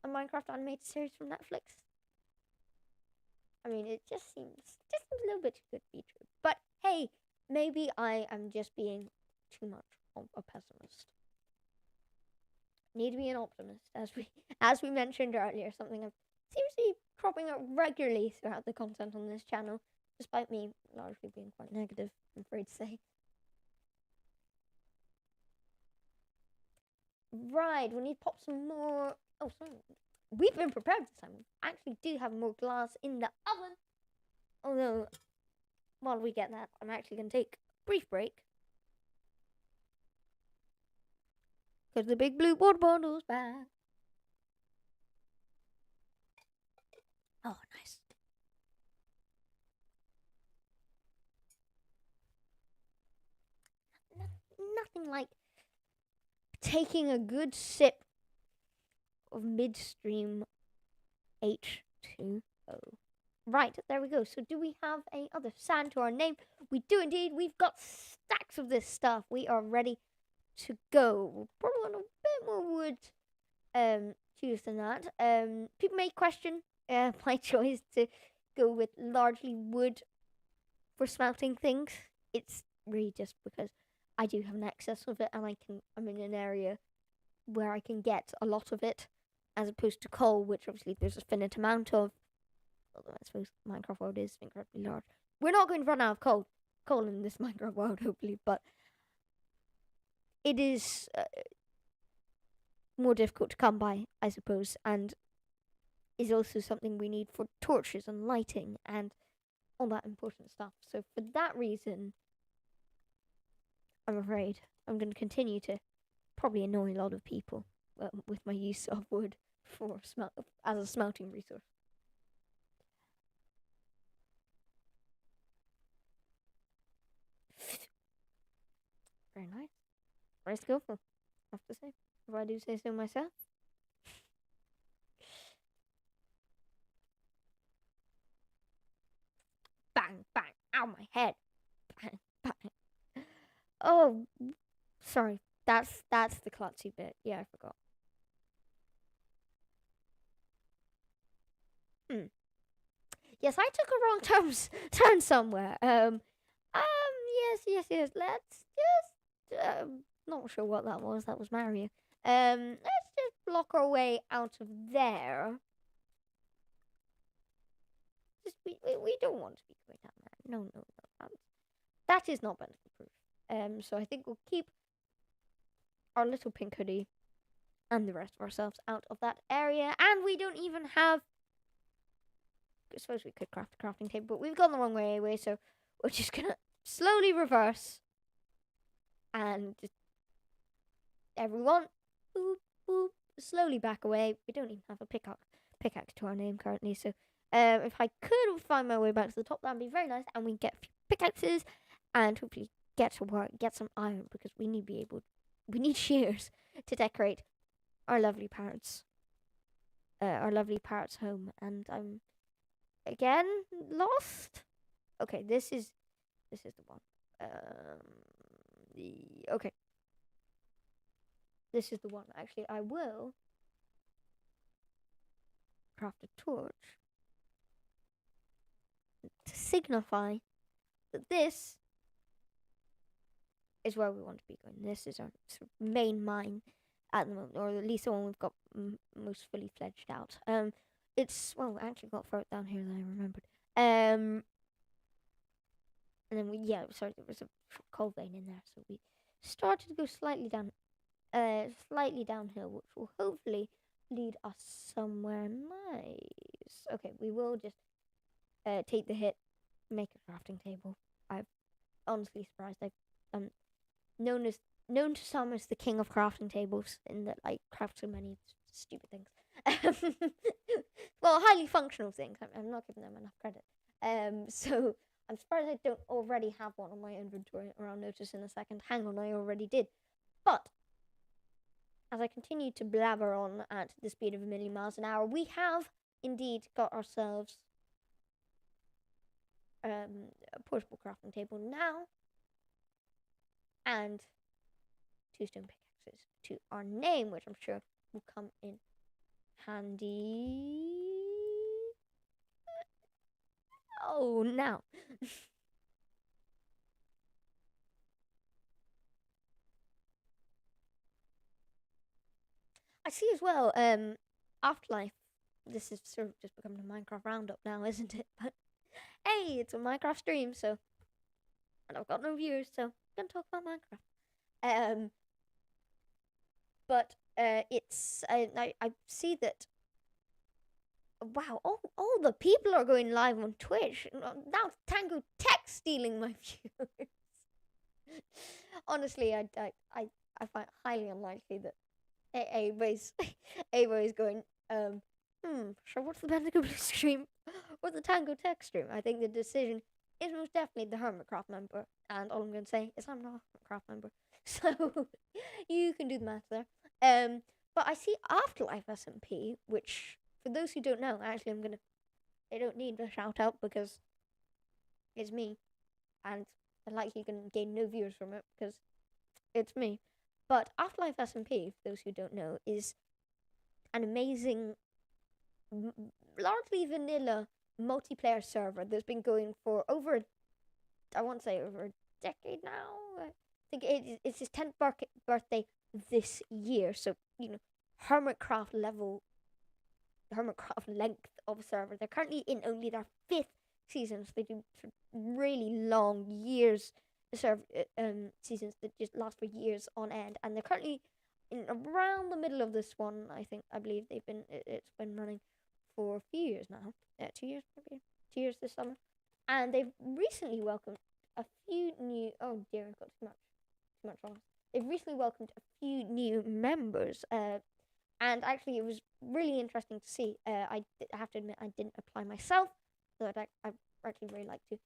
Speaker 1: a Minecraft animated series from Netflix. I mean, it just seems a little bit too good to be true. But hey, maybe I am just being too much of a pessimist. Need to be an optimist, as we mentioned earlier. Something that seems to be cropping up regularly throughout the content on this channel, despite me largely being quite negative, I'm afraid to say. Right, we need to pop some more. Oh, sorry. We've been prepared this time. We actually do have more glass in the oven. Although, while we get that, I'm actually going to take a brief break. Because the big blue water bottle's back. Oh, nice. Nothing like taking a good sip of midstream H2O. Right, there we go. So do we have a other sand to our name? We do indeed. We've got stacks of this stuff. We are ready to go. We'll probably want a bit more wood to use than that. People may question my choice to go with largely wood for smelting things. It's really just because I do have an excess of it, and I'm in an area where I can get a lot of it, as opposed to coal, which obviously there's a finite amount of. Although I suppose Minecraft world is incredibly large. We're not going to run out of coal in this Minecraft world, hopefully, but it is more difficult to come by, I suppose, and is also something we need for torches and lighting and all that important stuff. So for that reason, I'm afraid I'm going to continue to probably annoy a lot of people with my use of wood for as a smelting resource. Very nice. Very skillful, I have to say. If I do say so myself. Bang, bang, ow, my head. Bang, bang. Oh, sorry. That's the klutzy bit. Yeah, I forgot. Yes, I took a wrong turn somewhere. Yes. Let's just not sure what that was. That was Mario. Let's just block our way out of there. Just we don't want to be going down there. No. That is not benefit proof. So I think we'll keep our little pink hoodie and the rest of ourselves out of that area. And we don't even have. I suppose we could craft a crafting table, but we've gone the wrong way anyway. So we're just gonna slowly reverse and just everyone boop boop slowly back away. We don't even have a pickaxe to our name currently, so if I could find my way back to the top, that'd be very nice, and we can get a few pickaxes and hopefully get to work, get some iron, because we need shears to decorate our lovely parrot's home. And I'm again lost. Okay, this is the one. Okay. This is the one. Actually, I will craft a torch to signify that this is where we want to be going. This is our sort of main mine at the moment, or at least the one we've got most fully fledged out. It's I actually got further down here than I remembered. And then there was a coal vein in there, so we started to go slightly downhill, which will hopefully lead us somewhere nice. Okay, we will just take the hit, make a crafting table. I'm honestly surprised. I'm known to some as the king of crafting tables, in that I craft so many stupid things. Well, highly functional things. I'm not giving them enough credit. So I'm surprised I don't already have one on my inventory, or I'll notice in a second. Hang on, I already did. But as I continue to blabber on at the speed of 1,000,000 miles an hour, we have indeed got ourselves a portable crafting table now, and 2 stone pickaxes to our name, which I'm sure will come in handy. Oh, now. I see as well, Afterlife. This is sort of just becoming a Minecraft roundup now, isn't it? But hey, it's a Minecraft stream, so and I've got no viewers, so I'm gonna talk about Minecraft. But it's I see that wow, all the people are going live on Twitch. Now Tango Tech stealing my viewers. Honestly, I find it highly unlikely that anybody's anybody's going so what's the Bendigo Blue stream or the Tango Tech stream? I think the decision is most definitely the Hermitcraft member, and all I'm going to say is I'm not a Hermitcraft member, so you can do the math there. But I see Afterlife SMP, which for those who don't know, actually I don't need a shout out because it's me, and I likely can gain no viewers from it because it's me. But Afterlife SMP, for those who don't know, is an amazing, largely vanilla multiplayer server that's been going for I want to say over a decade now. I think it's his 10th birthday this year. So, Hermitcraft length of server. They're currently in only their 5th season, so they do really long years seasons that just last for years on end, and they're currently in around the middle of this one. I believe it's been running for a few years now. 2 years maybe, 2 years this summer, and they've recently welcomed a few new. Oh dear, I've got too much on. They've recently welcomed a few new members. And actually, it was really interesting to see. I have to admit, I didn't apply myself, so I actually really like to.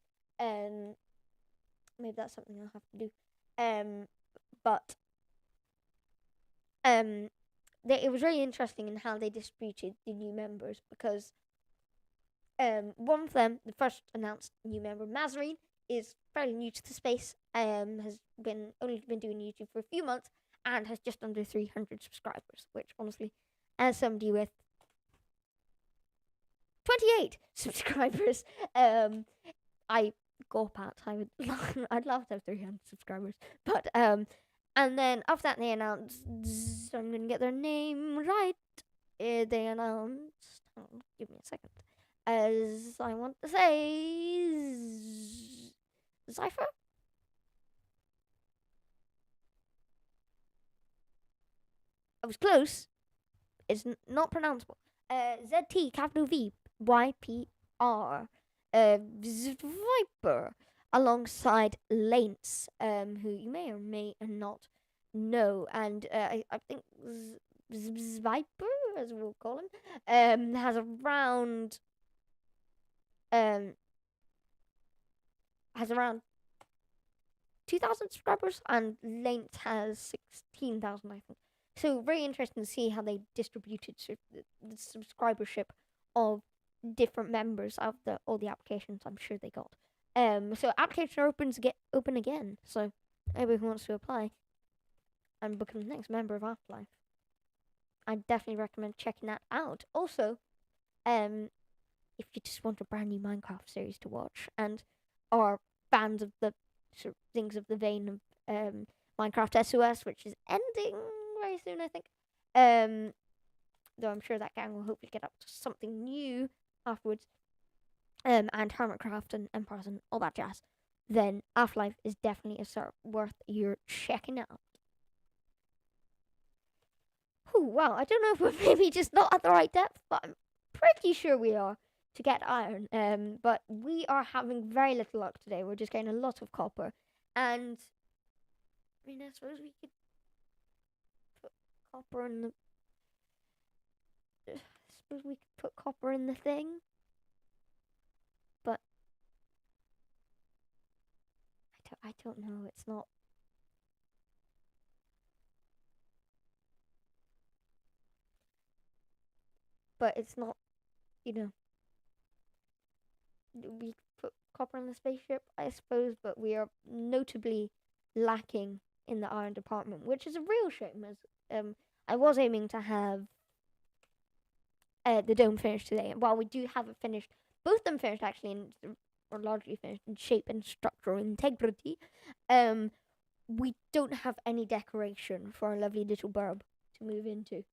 Speaker 1: Maybe that's something I'll have to do. But it was really interesting in how they distributed the new members because one of them, the first announced new member, Mazarine, is fairly new to the space. Has only been doing YouTube for a few months and has just under 300 subscribers, which honestly, as somebody with 28 subscribers, I gawp at. I'd love to have 300 subscribers, but and then after that they announced, I'm gonna get their name right. They announced. Give me a second. As I want to say, Cypher. I was close. It's not pronounceable. ZT capital V YPR. Viper alongside Lance, who you may or may not know, and I think Viper, as we'll call him, has around 2,000 subscribers, and Lance has 16,000, I think. So very interesting to see how they distributed the subscribership of different members of all the applications I'm sure they got. So applications are open again. So anybody who wants to apply and become the next member of Afterlife, I definitely recommend checking that out. Also, if you just want a brand new Minecraft series to watch and are fans of the sort of things of the vein of Minecraft SOS, which is ending very soon, I think. Though I'm sure that gang will hopefully get up to something new afterwards. And Hermitcraft and Empires and all that jazz. Then Afterlife is definitely a server worth your checking out. Ooh, wow, I don't know if we're maybe just not at the right depth, but I'm pretty sure we are to get iron. But we are having very little luck today. We're just getting a lot of copper. And I mean, I suppose we could put copper in the. I suppose we could put copper in the thing. But I don't know. It's not. But it's not, we put copper in the spaceship, I suppose, but we are notably lacking in the iron department, which is a real shame, as I was aiming to have the dome finished today. And while we do have it finished, both of them finished actually, or largely finished in shape and structural integrity, we don't have any decoration for our lovely little burb to move into,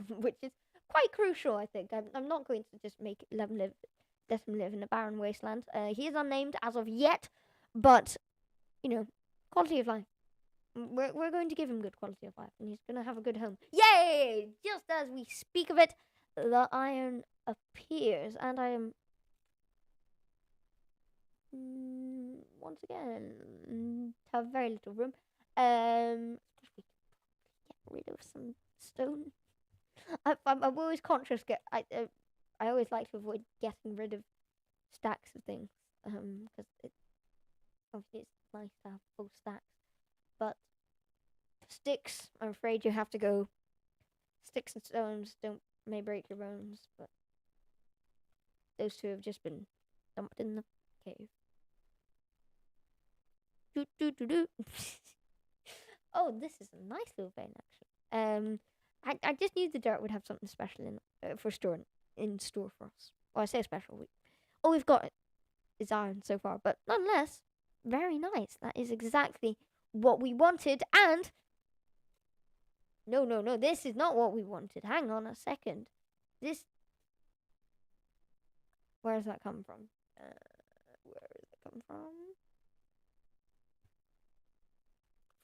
Speaker 1: which is quite crucial, I think. I'm not going to just let him live in a barren wasteland. He is unnamed as of yet, but, quality of life. We're going to give him good quality of life, and he's going to have a good home. Yay! Just as we speak of it, the iron appears, and I am once again have very little room. We get rid of some stone. I'm always conscious. I always like to avoid getting rid of stacks of things, because obviously it's nice to have full stacks. But sticks, I'm afraid you have to go. Sticks and stones may break your bones, but those two have just been dumped in the cave. Oh, this is a nice little vein, actually. I just knew the dirt would have something special in store for us. Well, I say special. All we've got is iron so far, but nonetheless, very nice. That is exactly what we wanted. And no, this is not what we wanted. Hang on a second. Where does that come from?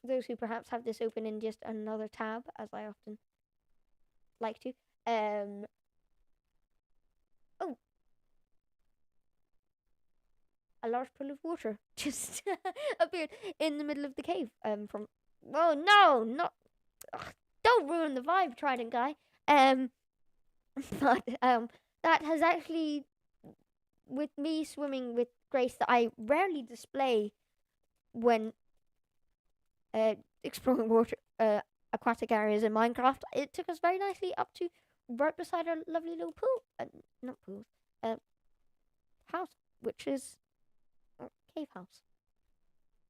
Speaker 1: For those who perhaps have this open in just another tab, as I often like to. A large pool of water just appeared in the middle of the cave. Don't ruin the vibe, Trident guy. But that has actually, with me swimming with grace that I rarely display when exploring water aquatic areas in Minecraft, it took us very nicely up to right beside our lovely little pool, not pool, house, which is cave house,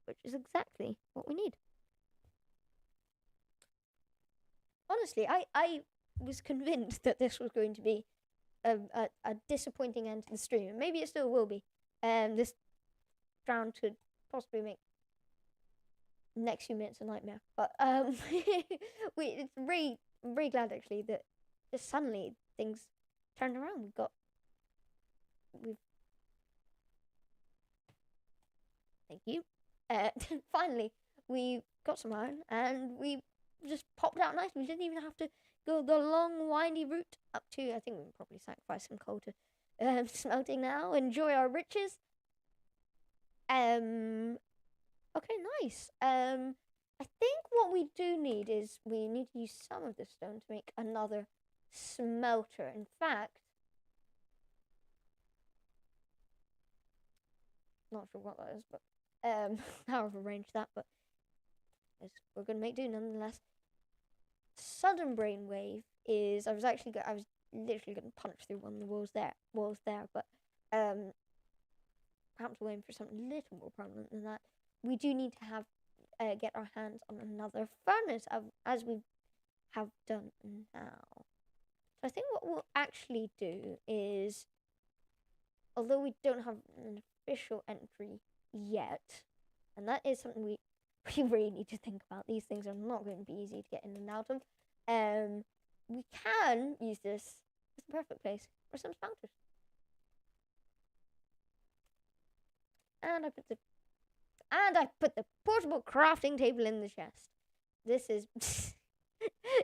Speaker 1: which is exactly what we need. Honestly, I was convinced that this was going to be a disappointing end to the stream. Maybe it still will be. This round could possibly make next few minutes a nightmare. But I'm really glad actually that just suddenly things turned around. Thank you. Finally, we got some iron, and we just popped out nice. We didn't even have to go the long, windy route up to. I think we probably sacrifice some coal to smelting now. Enjoy our riches. Okay, nice. I think what we do need is we need to use some of the stone to make another smelter. In fact, not sure what that is, but how I've arranged that, but we're gonna make do nonetheless. Sudden brainwave is I was literally gonna punch through one of the walls there, but perhaps we're aiming for something a little more permanent than that. We do need to have get our hands on another furnace as we have done now. So I think what we'll actually do is, although we don't have an official entry yet, and that is something we really need to think about. These things are not going to be easy to get in and out of. We can use this as the perfect place for some smelters. And I put the portable crafting table in the chest. This is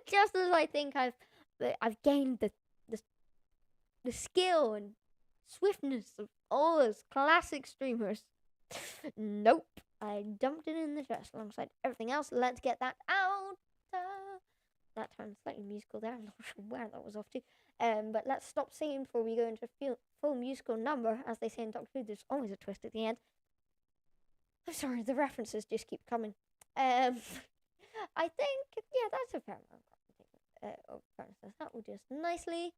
Speaker 1: just as I think I've gained the skill and swiftness of all those classic streamers. Nope. I dumped it in the chest alongside everything else. Let's get that out. That turned slightly musical there. I'm not sure where that was off to. But let's stop singing before we go into a full musical number. As they say in Doctor Who, there's always a twist at the end. I'm sorry, the references just keep coming. I think, yeah, that's a fair amount of references. That will just nicely.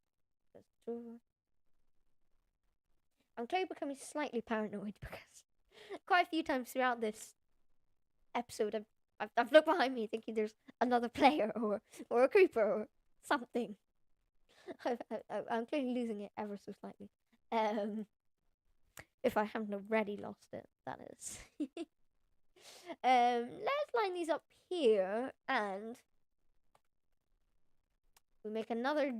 Speaker 1: I'm clearly becoming slightly paranoid because quite a few times throughout this episode, I've looked behind me thinking there's another player or a creeper or something. I'm clearly losing it ever so slightly. If I haven't already lost it, that is. Let's line these up here, and we make another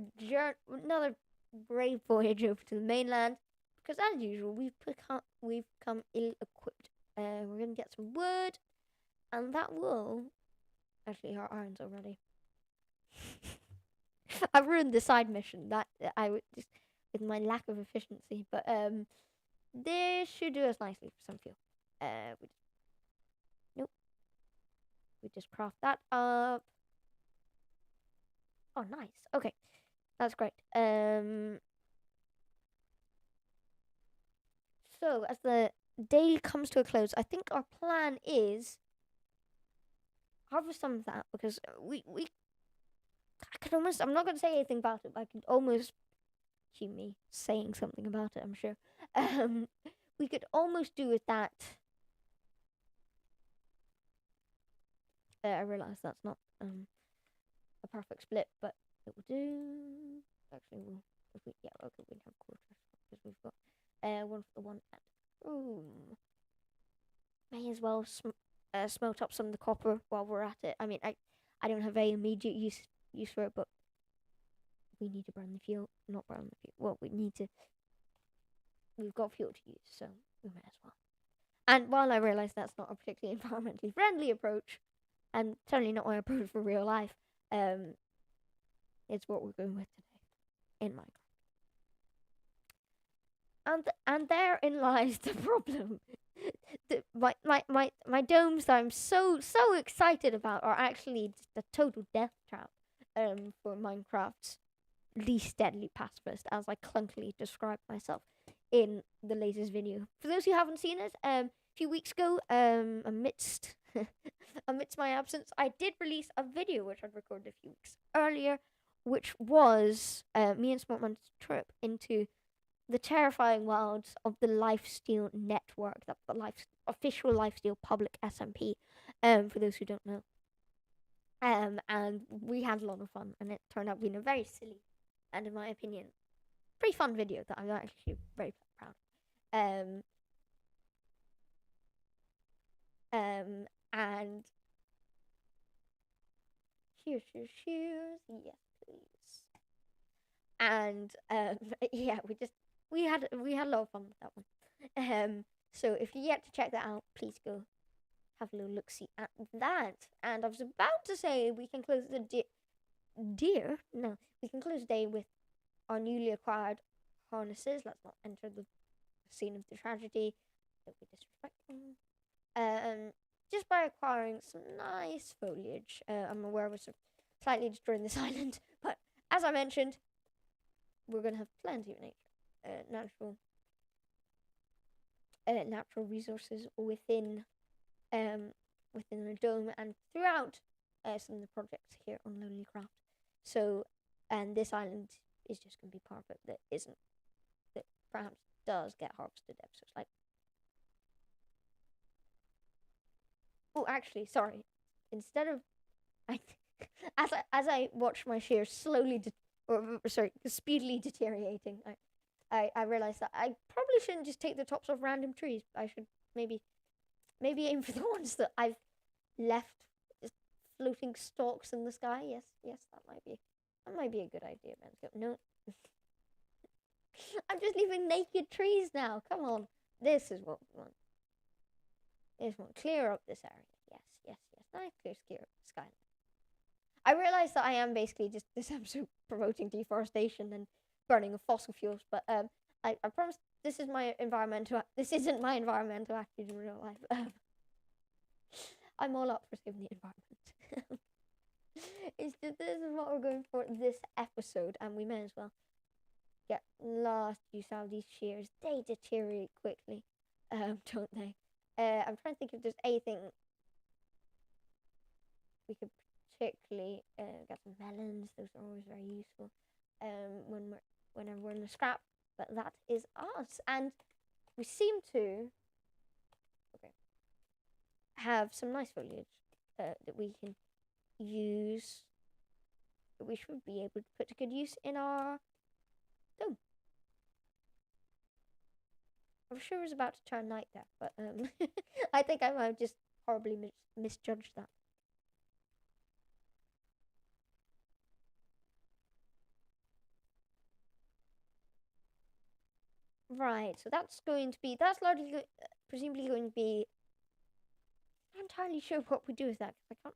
Speaker 1: brave voyage over to the mainland, because as usual, we've come ill-equipped. We're gonna get some wood, and that will actually our iron's already. I ruined the side mission that I would just with my lack of efficiency, but this should do us nicely for some fuel. Nope. We just craft that up. Oh, nice. Okay, that's great. So as the day comes to a close, I think our plan is harvest some of that because I could almost. I'm not going to say anything about it, but I could almost. Cue me saying something about it. I'm sure. Um, we could almost do with that. I realise that's not a perfect split, but it will do. Actually, we'll if we okay we have quarters because we've got one for the one at home. May as well smelt up some of the copper while we're at it. I mean, I don't have any immediate use for it, but we need to burn the fuel. Not burn the fuel. Well, we've got fuel to use, so we may as well. And while I realise that's not a particularly environmentally friendly approach, and certainly not my approach for real life, it's what we're going with today in Minecraft. And therein lies the problem. My domes that I'm so excited about are actually just a total death trap for Minecraft's least deadly pacifist, as I clunkily described myself in the latest video. For those who haven't seen it, a few weeks ago, amidst my absence, I did release a video which I'd recorded a few weeks earlier, which was me and Smartman's trip into the terrifying wilds of the Lifesteal network, the official Lifesteal public SMP, for those who don't know. And we had a lot of fun, and it turned out being a very silly, and in my opinion, pretty fun video that I'm actually very proud of. And cheers, yes, please. And yeah, we had a lot of fun with that one. So if you yet to check that out, please go have a little look see at that. And I was about to say we can close the we can close the day with our newly acquired harnesses. Let's not enter the scene of the tragedy. Don't be disrespectful. Just by acquiring some nice foliage. I'm aware we're slightly destroying this island, but as I mentioned, we're gonna have plenty of nature, natural resources within the dome and throughout some of the projects here on LonelyCraft. So, and this island is just gonna be part of it that perhaps does get harvested episodes like. Oh, actually, sorry. Instead of, as I watch my shears slowly, speedily deteriorating, I realized that I probably shouldn't just take the tops of random trees. I should maybe aim for the ones that I've left just floating stalks in the sky. Yes, that might be a good idea, man. No, I'm just leaving naked trees now. Come on, this is what we want. Clear up this area. Yes. Nice clear sky. I realize that I am basically just this episode promoting deforestation and burning of fossil fuels, but I promise this isn't my environmental attitude in real life. I'm all up for saving the environment. It's just this is what we're going for this episode, and we may as well get last use out of these shears. They deteriorate quickly, don't they? I'm trying to think if there's anything we could particularly get some melons. Those are always very useful whenever we're in the scrap. But that is us, and we seem to have some nice foliage that we can use we should be able to put to good use in our dome. I'm sure it was about to turn night there, but I think I might have just horribly misjudged that. Right, so that's largely presumably going to be. I'm not entirely sure what we do with that. I can't.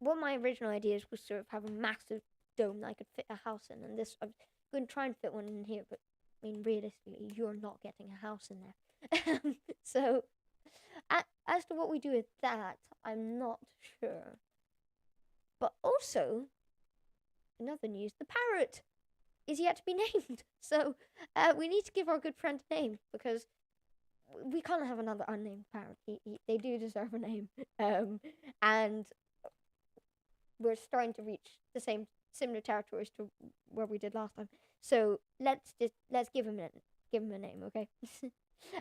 Speaker 1: One of my original ideas was sort of have a massive dome that I could fit a house in, and this I'm going to try and fit one in here, but I mean realistically, you're not getting a house in there. So, as to what we do with that, I'm not sure. But also, in other news, the parrot is yet to be named. So we need to give our good friend a name because we can't have another unnamed parrot. They do deserve a name. And we're starting to reach the similar territories to where we did last time. So let's give him a name, okay?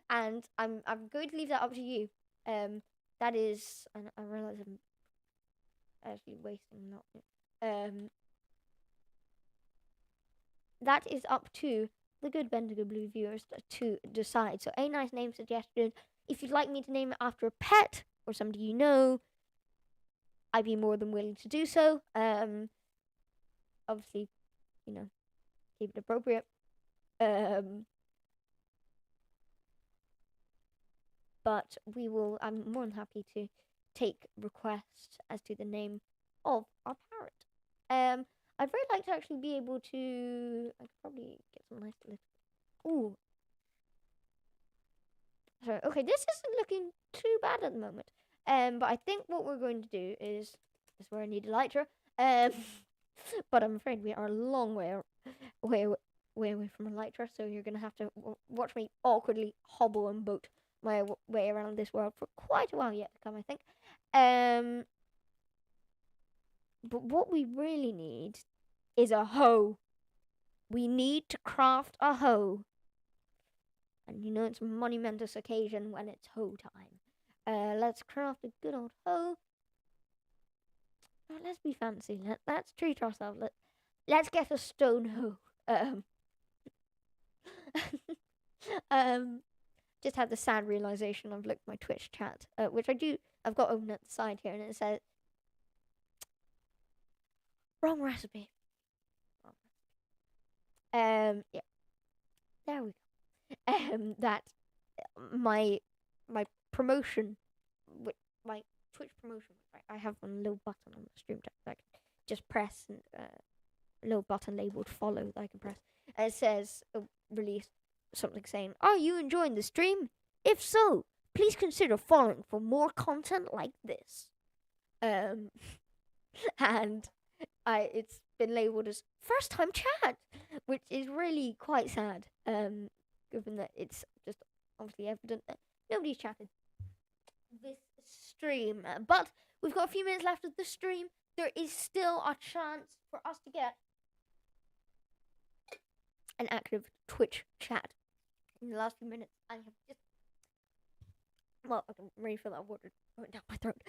Speaker 1: And I'm going to leave that up to you. That is, and I realize I'm actually wasting not. That is up to the good Bendigo Blue viewers to decide. So a nice name suggestion. If you'd like me to name it after a pet or somebody you know, I'd be more than willing to do so. Obviously, keep it appropriate. But I'm more than happy to take requests as to the name of our parrot. I'd very like to actually be able to. I could probably get some nice little. Ooh. Sorry. Okay, this isn't looking too bad at the moment. But I think what we're going to do is where I need a lighter. But I'm afraid we are a long way away from a lighter, so you're gonna have to watch me awkwardly hobble and boat my way around this world for quite a while yet to come, I think. But what we really need is a hoe. We need to craft a hoe. And it's a monumentous occasion when it's hoe time. Let's craft a good old hoe. Let's be fancy. Let's treat ourselves. Let's get a stone hoe. Just had the sad realization I've looked at my Twitch chat, which I've got open at the side here, and it says wrong recipe. Yeah, there we go. That my promotion, my Twitch promotion, I have a little button on the stream chat that I can just press, and a little button labeled follow that I can press. And it says release something saying, "Are you enjoying the stream? If so, please consider following for more content like this." And it's been labeled as first time chat, which is really quite sad. Given that it's just obviously evident that nobody's chatted this stream. But we've got a few minutes left of the stream. There is still a chance for us to get an active Twitch chat in the last few minutes. I have just I can refill that water going down my throat.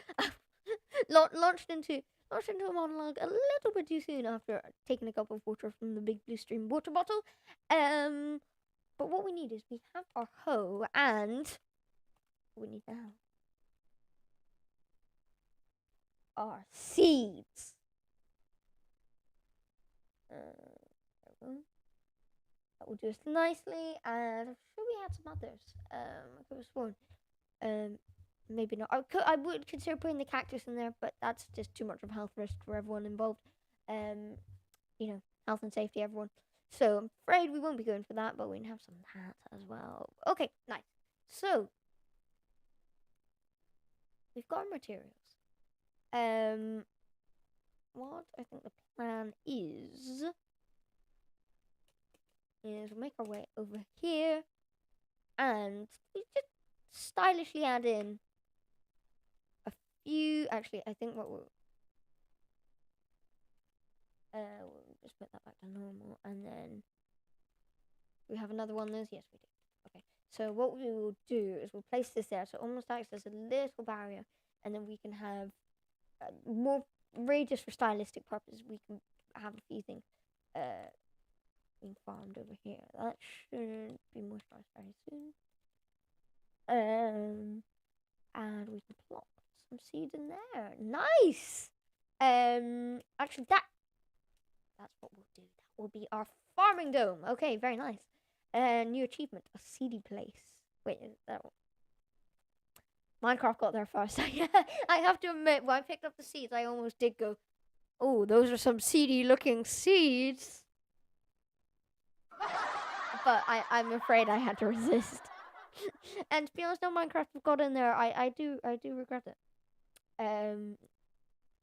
Speaker 1: launched into a monologue a little bit too soon after taking a cup of water from the Big Blue Stream water bottle. But what we need is we have our hoe, and we need now our seeds. That will do us nicely, and I'm sure we had some others. I could have sworn. Maybe not. I would consider putting the cactus in there, but that's just too much of a health risk for everyone involved. Health and safety, everyone. So I'm afraid we won't be going for that, but we can have some of that as well. Okay, nice. So we've got our materials. What I think the plan is we'll make our way over here, and we just stylishly add in a few. Actually, I think what we'll just put that back to normal, and then we have another one of those. Yes, we do. Okay, so what we will do is we'll place this there, so it almost acts as a little barrier, and then we can have more radius for stylistic purposes. We can have a few things being farmed over here. That should be moisturized very soon. And we can plop some seeds in there. Nice. Actually, that's what we'll do. That will be our farming dome. Okay, very nice. New achievement: a seedy place. Wait, that one. Minecraft got there first. I have to admit, when I picked up the seeds, I almost did go, "Oh, those are some seedy-looking seeds." But I'm afraid I had to resist. And to be honest, no Minecraft got in there. I do regret it.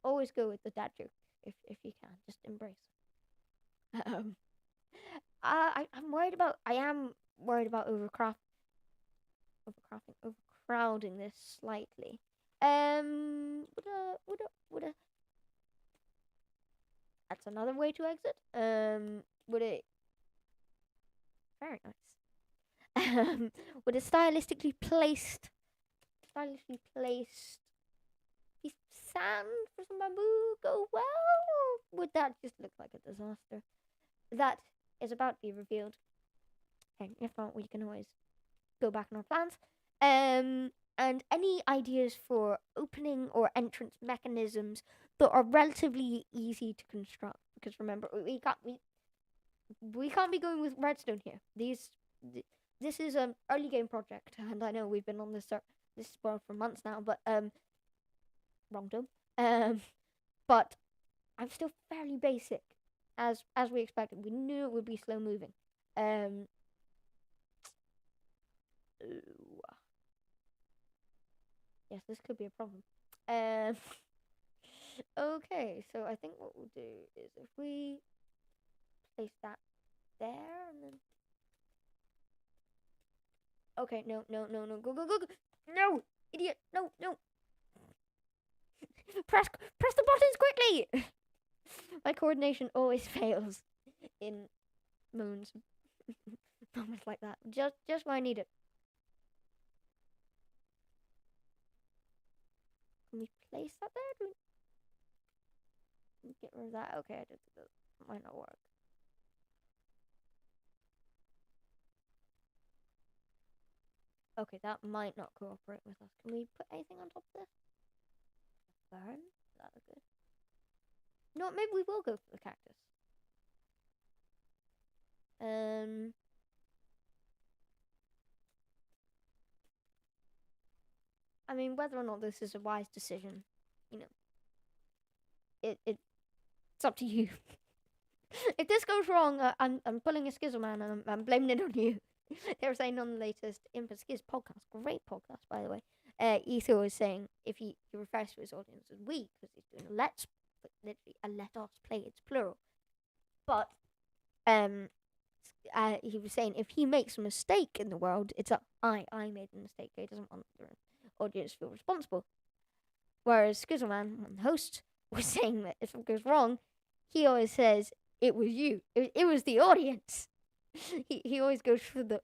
Speaker 1: Always go with the dad joke if you can. Just embrace it. I'm worried about. I am worried about overcrowding this slightly. Would a That's another way to exit. Would it Very nice. Would a stylistically placed piece of sand for some bamboo go well, or would that just look like a disaster? That is about to be revealed. And if not, we can always go back on our plans. And any ideas for opening or entrance mechanisms that are relatively easy to construct? Because remember, we can't be going with redstone here. This is an early game project, and I know we've been on this world for months now, but wrong dome. But I'm still fairly basic, as we expected. We knew it would be slow moving. Yes, this could be a problem. Okay, so I think what we'll do is if we place that there and then. Okay, no, go, no, idiot, no. press the buttons quickly. My coordination always fails in moments like that. Just when I need it. Can we place that there? Get rid of that. Okay, I did that. Might not work. Okay, that might not cooperate with us. Can we put anything on top of this? Fern? That look good. No, maybe we will go for the cactus. I mean, whether or not this is a wise decision, it's up to you. If this goes wrong, I'm pulling a Skizzle Man and I'm blaming it on you. They were saying on the latest Skiz podcast, great podcast by the way. Ether was saying if he refers to his audience as we because he's doing a literally a let us play. It's plural, but he was saying if he makes a mistake in the world, it's I made a mistake. He doesn't want the audience to feel responsible. Whereas Skizzleman, the host, was saying that if it goes wrong, he always says it was you. It was the audience. He always goes for the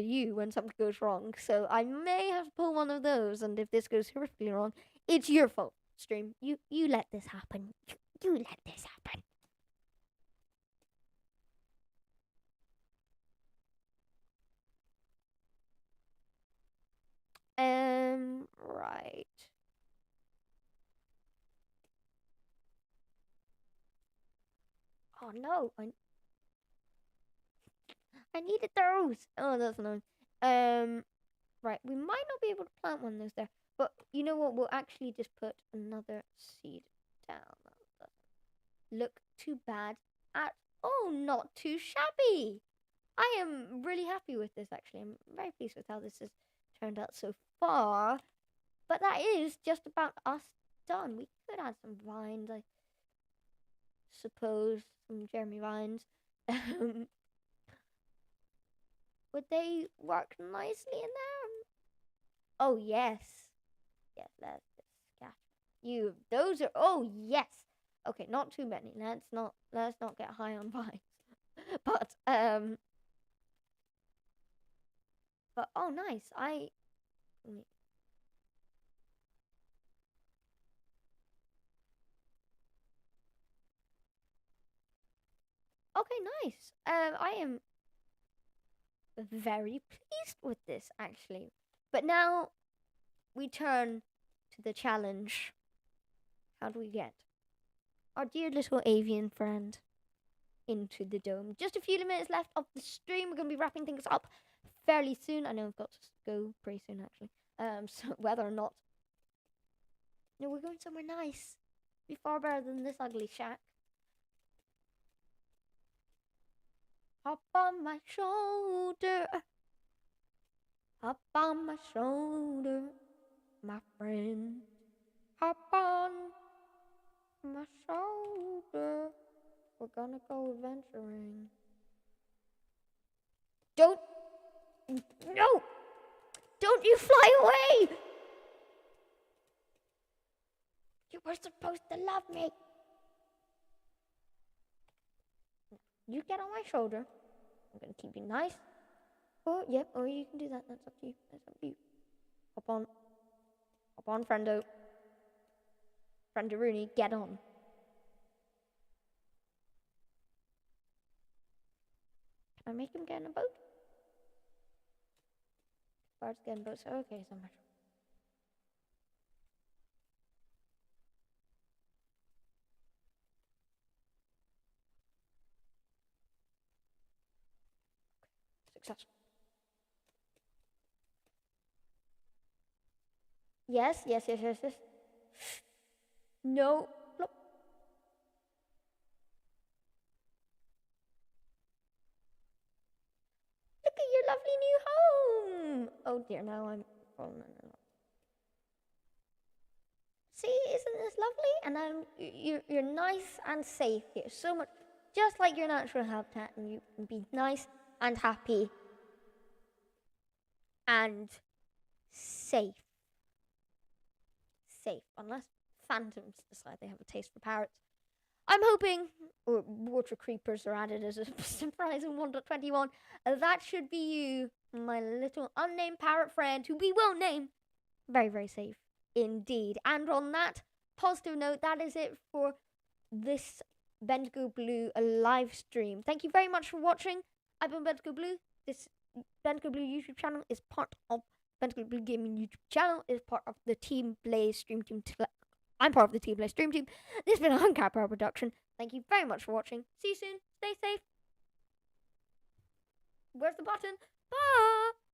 Speaker 1: you when something goes wrong. So I may have to pull one of those, and if this goes horrifically wrong, it's your fault, stream. You let this happen. You let this happen. Right. Oh no, I needed those. Oh, that's annoying. Right, we might not be able to plant one of those there, but you know what? We'll actually just put another seed down. That doesn't look too bad at all. Not too shabby. I am really happy with this. Actually, I'm very pleased with how this has turned out so far. But that is just about us done. We could add some vines, I suppose, some Jeremy vines. Would they work nicely in there? Oh yes, yes. Let's scatter. Those are. Oh yes. Okay, not too many. Let's not get high on vines. But oh nice. Okay, nice. I am very pleased with this, actually. But now we turn to the challenge. How do we get our dear little avian friend into the dome? Just a few minutes left of the stream. We're going to be wrapping things up fairly soon. I know I've got to go pretty soon, actually. So whether or not. No, we're going somewhere nice. Be far better than this ugly shack. Hop on my shoulder. Hop on my shoulder, my friend. Hop on my shoulder. We're gonna go adventuring. Don't. No! Don't you fly away! You were supposed to love me. You get on my shoulder. I'm gonna keep you nice. Oh, yep. Oh, you can do that. That's up to you. That's up to you. Hop on. Hop on, friendo. Friendo Rooney, get on. Can I make him get in a boat? Birds get in a boat. So, okay, so much. Successful. Yes. No. Look. Look at your lovely new home. Oh dear, now I'm falling in love. See, isn't this lovely? And you're nice and safe here. So much, just like your natural habitat, and you can be nice and happy and safe. Safe, unless phantoms decide they have a taste for parrots. I'm hoping, or water creepers are added as a surprise in 1.21. That should be you, my little unnamed parrot friend, who we won't name. Very, very safe indeed. And on that positive note, that is it for this Bendigo Blue live stream. Thank you very much for watching. I've been Bendigo Blue. This Bendigo Blue YouTube channel is part of Bendigo Blue Gaming YouTube channel, is part of the Team Blaze stream team. I'm part of the Team Blaze stream team. This has been a Uncapped Power production. Thank you very much for watching. See you soon. Stay safe. Where's the button? Bye.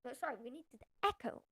Speaker 1: Oh, sorry, we need the echo.